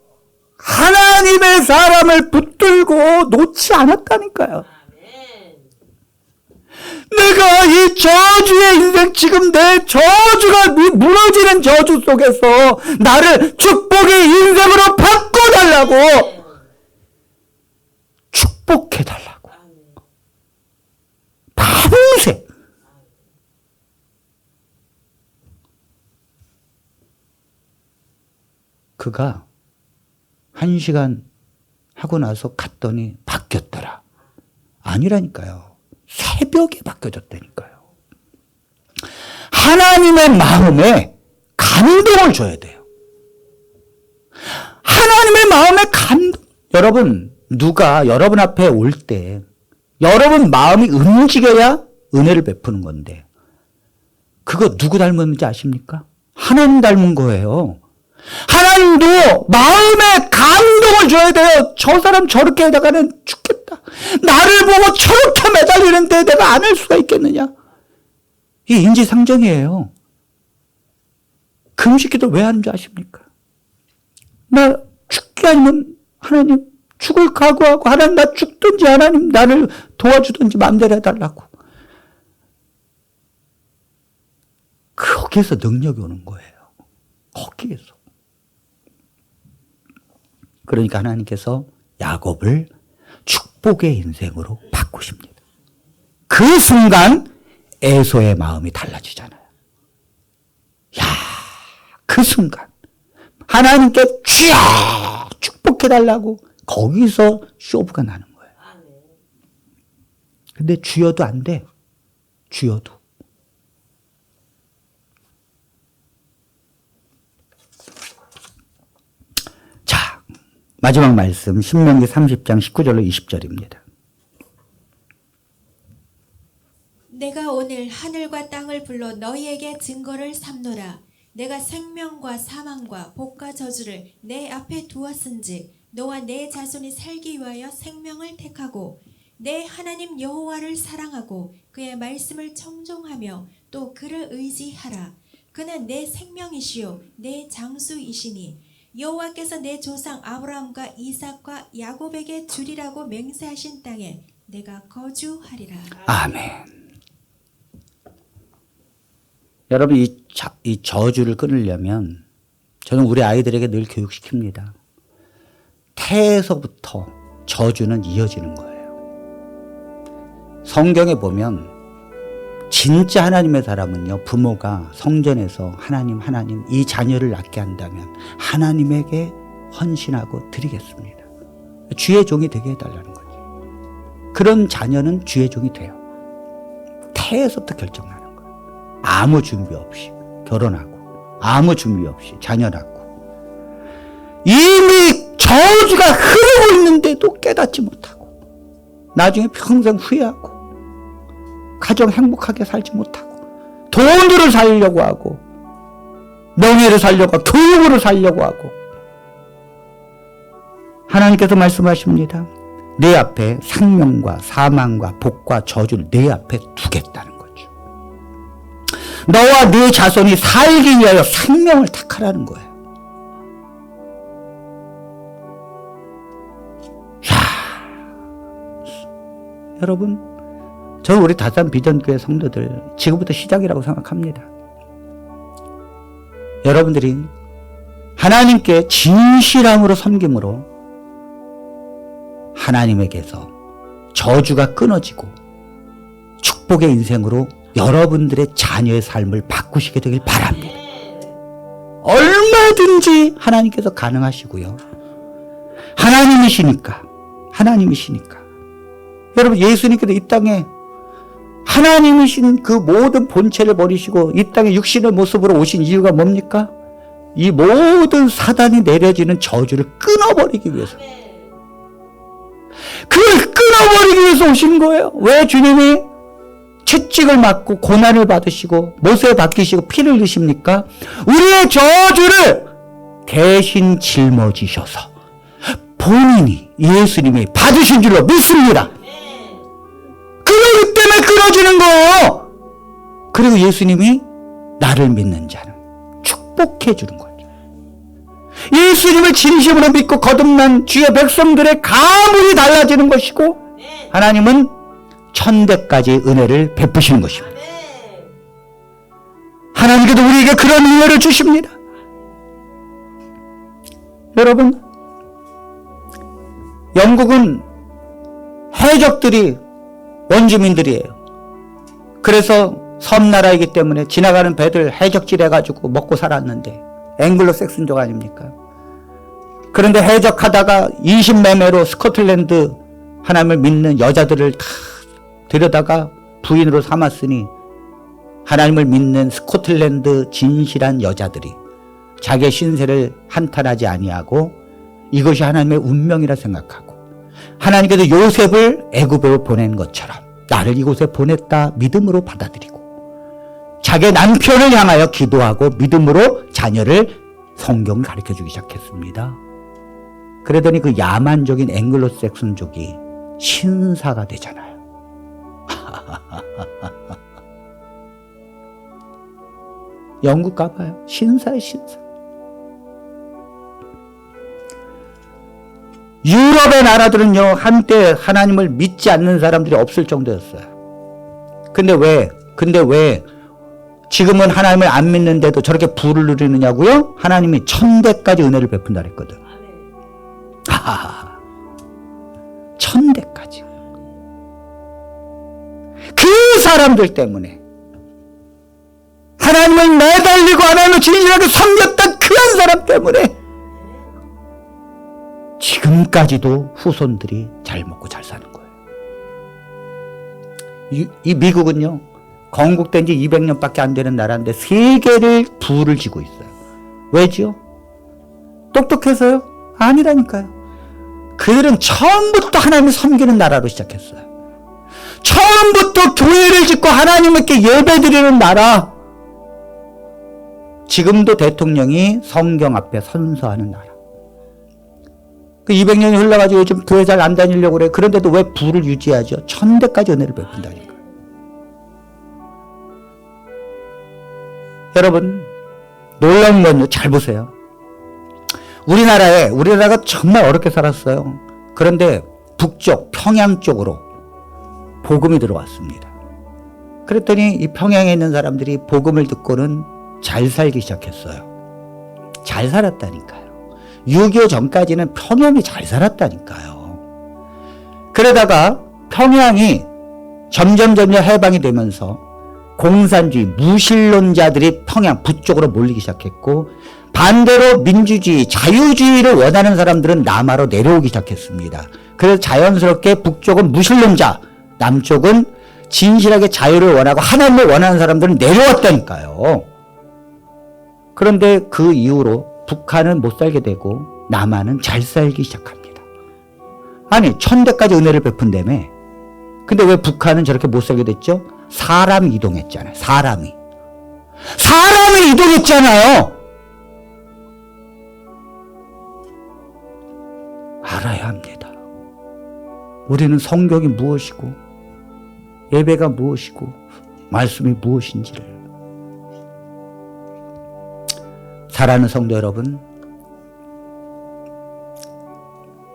Speaker 1: 하나님의 사람을 붙들고 놓지 않았다니까요. 내가 이 저주의 인생 지금 내 저주가 무너지는 저주 속에서 나를 축복의 인생으로 바꿔달라고 축복해달라고 밤새 그가 1시간 하고 나서 갔더니 바뀌었더라. 아니라니까요. 새벽에 바뀌어졌다니까요. 하나님의 마음에 감동을 줘야 돼요. 하나님의 마음에 감동. 여러분, 누가 여러분 앞에 올 때 여러분 마음이 움직여야 은혜를 베푸는 건데 그거 누구 닮았는지 아십니까? 하나님 닮은 거예요. 하나님도 마음에 감동을 줘야 돼요. 저 사람 저렇게 하다가는 죽겠다. 나를 보고 저렇게 매달리는데 내가 안 할 수가 있겠느냐. 이게 인지상정이에요. 금식기도 왜 하는 줄 아십니까? 나 죽게 아니면 하나님 죽을 각오하고 하나님 나 죽든지 하나님 나를 도와주든지 마음대로 해달라고. 거기에서 능력이 오는 거예요. 거기에서. 그러니까 하나님께서 야곱을 축복의 축복의 인생으로 바꾸십니다. 그 순간 에서의 마음이 달라지잖아요. 야, 그 순간 하나님께 쥐야 축복해달라고 거기서 쇼부가 나는 거예요. 근데 쥐어도 안 돼. 쥐어도. 자, 마지막 말씀 신명기 30장 19절로 20절입니다.
Speaker 2: 내가 오늘 하늘과 땅을 불러 너희에게 증거를 삼노라. 내가 생명과 사망과 복과 저주를 내 앞에 두었은즉 너와 내 자손이 살기 위하여 생명을 택하고 내 하나님 여호와를 사랑하고 그의 말씀을 청종하며 또 그를 의지하라. 그는 내 생명이시요 내 장수이시니 여호와께서 내 조상 아브라함과 이삭과 야곱에게 주리라고 맹세하신 땅에 내가 거주하리라.
Speaker 1: 아멘. 여러분 이 저주를 끊으려면 저는 우리 아이들에게 늘 교육시킵니다. 태에서부터 저주는 이어지는 거예요. 성경에 보면 진짜 하나님의 사람은요, 부모가 성전에서 하나님 이 자녀를 낳게 한다면 하나님에게 헌신하고 드리겠습니다. 주의 종이 되게 해달라는 거지. 그런 자녀는 주의 종이 돼요. 태에서부터 결정나는 거예요. 아무 준비 없이 결혼하고 아무 준비 없이 자녀 낳고 이미 저주가 흐르고 있는데도 깨닫지 못하고 나중에 평생 후회하고 가정 행복하게 살지 못하고 돈으로 살려고 하고 명예를 살려고 하고 교육으로 살려고 하고 하나님께서 말씀하십니다. 내 앞에 생명과 사망과 복과 저주를 내 앞에 두겠다는 거죠. 너와 네 자손이 살기 위하여 생명을 택하라는 거예요. 여러분, 저는 우리 다산 비전교회 성도들 지금부터 시작이라고 생각합니다. 여러분들이 하나님께 진실함으로 섬김으로 하나님에게서 저주가 끊어지고 축복의 인생으로 여러분들의 자녀의 삶을 바꾸시게 되길 바랍니다. 얼마든지 하나님께서 가능하시고요. 하나님이시니까. 여러분, 예수님께서 이 땅에 하나님이신 그 모든 본체를 버리시고 이 땅에 육신의 모습으로 오신 이유가 뭡니까? 이 모든 사단이 내려지는 저주를 끊어버리기 위해서. 그걸 끊어버리기 위해서 오신 거예요. 왜 주님이 채찍을 맞고 고난을 받으시고 못에 박히시고 피를 흘리십니까? 우리의 저주를 대신 짊어지셔서 본인이 예수님이 받으신 줄로 믿습니다. 그러기 때문에 끊어지는 거예요. 그리고 예수님이 나를 믿는 자는 축복해 주는 거죠. 예수님을 진심으로 믿고 거듭난 주의 백성들의 가문이 달라지는 것이고 하나님은 천대까지 은혜를 베푸시는 것입니다. 하나님께도 우리에게 그런 은혜를 주십니다. 여러분, 영국은 해적들이 원주민들이에요. 그래서 섬나라이기 때문에 지나가는 배들 해적질 해가지고 먹고 살았는데 앵글로색슨족 아닙니까? 그런데 해적하다가 인신매매로 스코틀랜드 하나님을 믿는 여자들을 다 들여다가 부인으로 삼았으니 하나님을 믿는 스코틀랜드 진실한 여자들이 자기의 신세를 한탄하지 아니하고 이것이 하나님의 운명이라 생각하고 하나님께서 요셉을 애굽으로 보낸 것처럼 나를 이곳에 보냈다 믿음으로 받아들이고 자기의 남편을 향하여 기도하고 믿음으로 자녀를 성경을 가르쳐주기 시작했습니다. 그러더니 그 야만적인 앵글로색슨족이 신사가 되잖아요. 영국 가봐요. 신사의 신사. 유럽의 나라들은요, 한때 하나님을 믿지 않는 사람들이 없을 정도였어요. 근데 왜 지금은 하나님을 안 믿는데도 저렇게 부를 누리느냐고요? 하나님이 천대까지 은혜를 베푼다 그랬거든. 천대까지. 그 사람들 때문에 하나님을 매달리고 하나님을 진실하게 섬겼던 그 한 사람 때문에 지금까지도 후손들이 잘 먹고 잘 사는 거예요. 이 미국은요, 건국된 지 200년밖에 안 되는 나라인데 세계를 부를 쥐고 있어요. 왜지요? 똑똑해서요? 아니라니까요. 그들은 처음부터 하나님을 섬기는 나라로 시작했어요. 처음부터 교회를 짓고 하나님께 예배드리는 나라. 지금도 대통령이 성경 앞에 선서하는 나라. 그 200년이 흘러가지고 요즘 교회 잘 안 다니려고 그래. 그런데도 왜 부를 유지하죠? 천대까지 은혜를 베푼다니까. 여러분, 놀라운 건요, 잘 보세요. 우리나라가 정말 어렵게 살았어요. 그런데 북쪽, 평양 쪽으로 복음이 들어왔습니다. 그랬더니 이 평양에 있는 사람들이 복음을 듣고는 잘 살기 시작했어요. 잘 살았다니까요. 6.25 전까지는 평양이 잘 살았다니까요. 그러다가 평양이 점점 해방이 되면서 공산주의, 무신론자들이 평양 북쪽으로 몰리기 시작했고, 반대로 민주주의, 자유주의를 원하는 사람들은 남하로 내려오기 시작했습니다. 그래서 자연스럽게 북쪽은 무신론자, 남쪽은 진실하게 자유를 원하고 하나님을 원하는 사람들은 내려왔다니까요. 그런데 그 이후로 북한은 못 살게 되고 남한은 잘 살기 시작합니다. 아니, 천대까지 은혜를 베푼다며. 근데 왜 북한은 저렇게 못 살게 됐죠? 사람이 이동했잖아요. 사람이 이동했잖아요. 알아야 합니다. 우리는 성경이 무엇이고 예배가 무엇이고 말씀이 무엇인지를. 사랑하는 성도 여러분,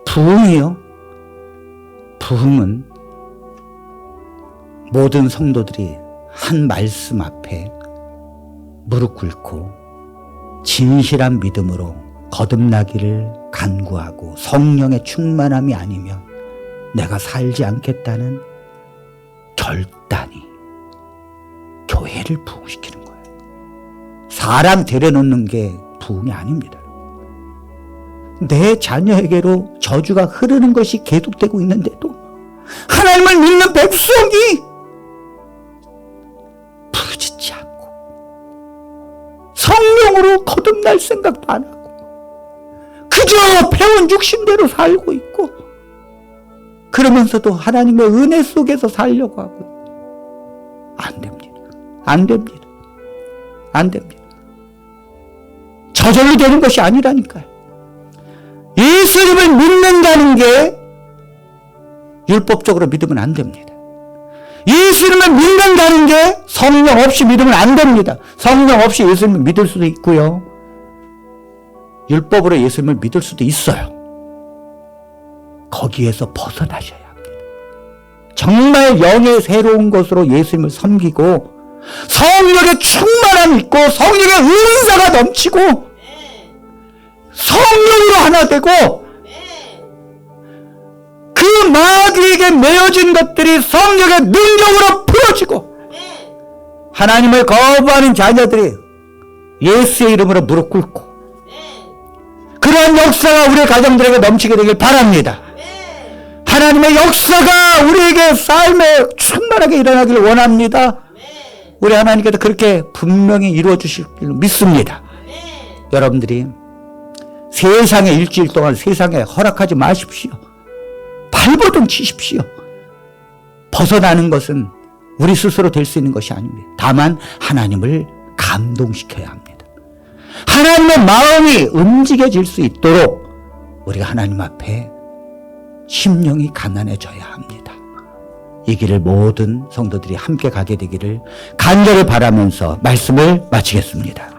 Speaker 1: 부흥은 모든 성도들이 한 말씀 앞에 무릎 꿇고 진실한 믿음으로 거듭나기를 간구하고 성령의 충만함이 아니면 내가 살지 않겠다는 결단이 교회를 부흥시키는 거예요. 사람 데려놓는 게 부흥이 아닙니다. 내 자녀에게로 저주가 흐르는 것이 계속되고 있는데도 하나님을 믿는 백성이 부르짖지 않고 성령으로 거듭날 생각도 안 하고 그저 배운 육신대로 살고 있고, 그러면서도 하나님의 은혜 속에서 살려고 하고 있고. 안 됩니다. 안 됩니다. 안 됩니다. 저절로 되는 것이 아니라니까요. 예수님을 믿는다는 게 율법적으로 믿으면 안 됩니다. 예수님을 믿는다는 게 성령 없이 믿으면 안 됩니다. 성령 없이 예수님을 믿을 수도 있고요, 율법으로 예수님을 믿을 수도 있어요. 거기에서 벗어나셔야 합니다. 정말 영의 새로운 것으로 예수님을 섬기고 성령의 충만함이 있고 성령의 은사가 넘치고 성령으로 하나 되고 그 마귀에게 메어진 것들이 성령의 능력으로 풀어지고 하나님을 거부하는 자녀들이 예수의 이름으로 무릎 꿇고 그러한 역사가 우리 가정들에게 넘치게 되길 바랍니다. 하나님의 역사가 우리에게 삶에 충만하게 일어나기를 원합니다. 우리 하나님께서 그렇게 분명히 이루어 주실 줄 믿습니다. 여러분들이 세상에 일주일 동안 세상에 허락하지 마십시오. 발버둥 치십시오. 벗어나는 것은 우리 스스로 될 수 있는 것이 아닙니다. 다만 하나님을 감동시켜야 합니다. 하나님의 마음이 움직여질 수 있도록 우리가 하나님 앞에 심령이 가난해져야 합니다. 이 길을 모든 성도들이 함께 가게 되기를 간절히 바라면서 말씀을 마치겠습니다.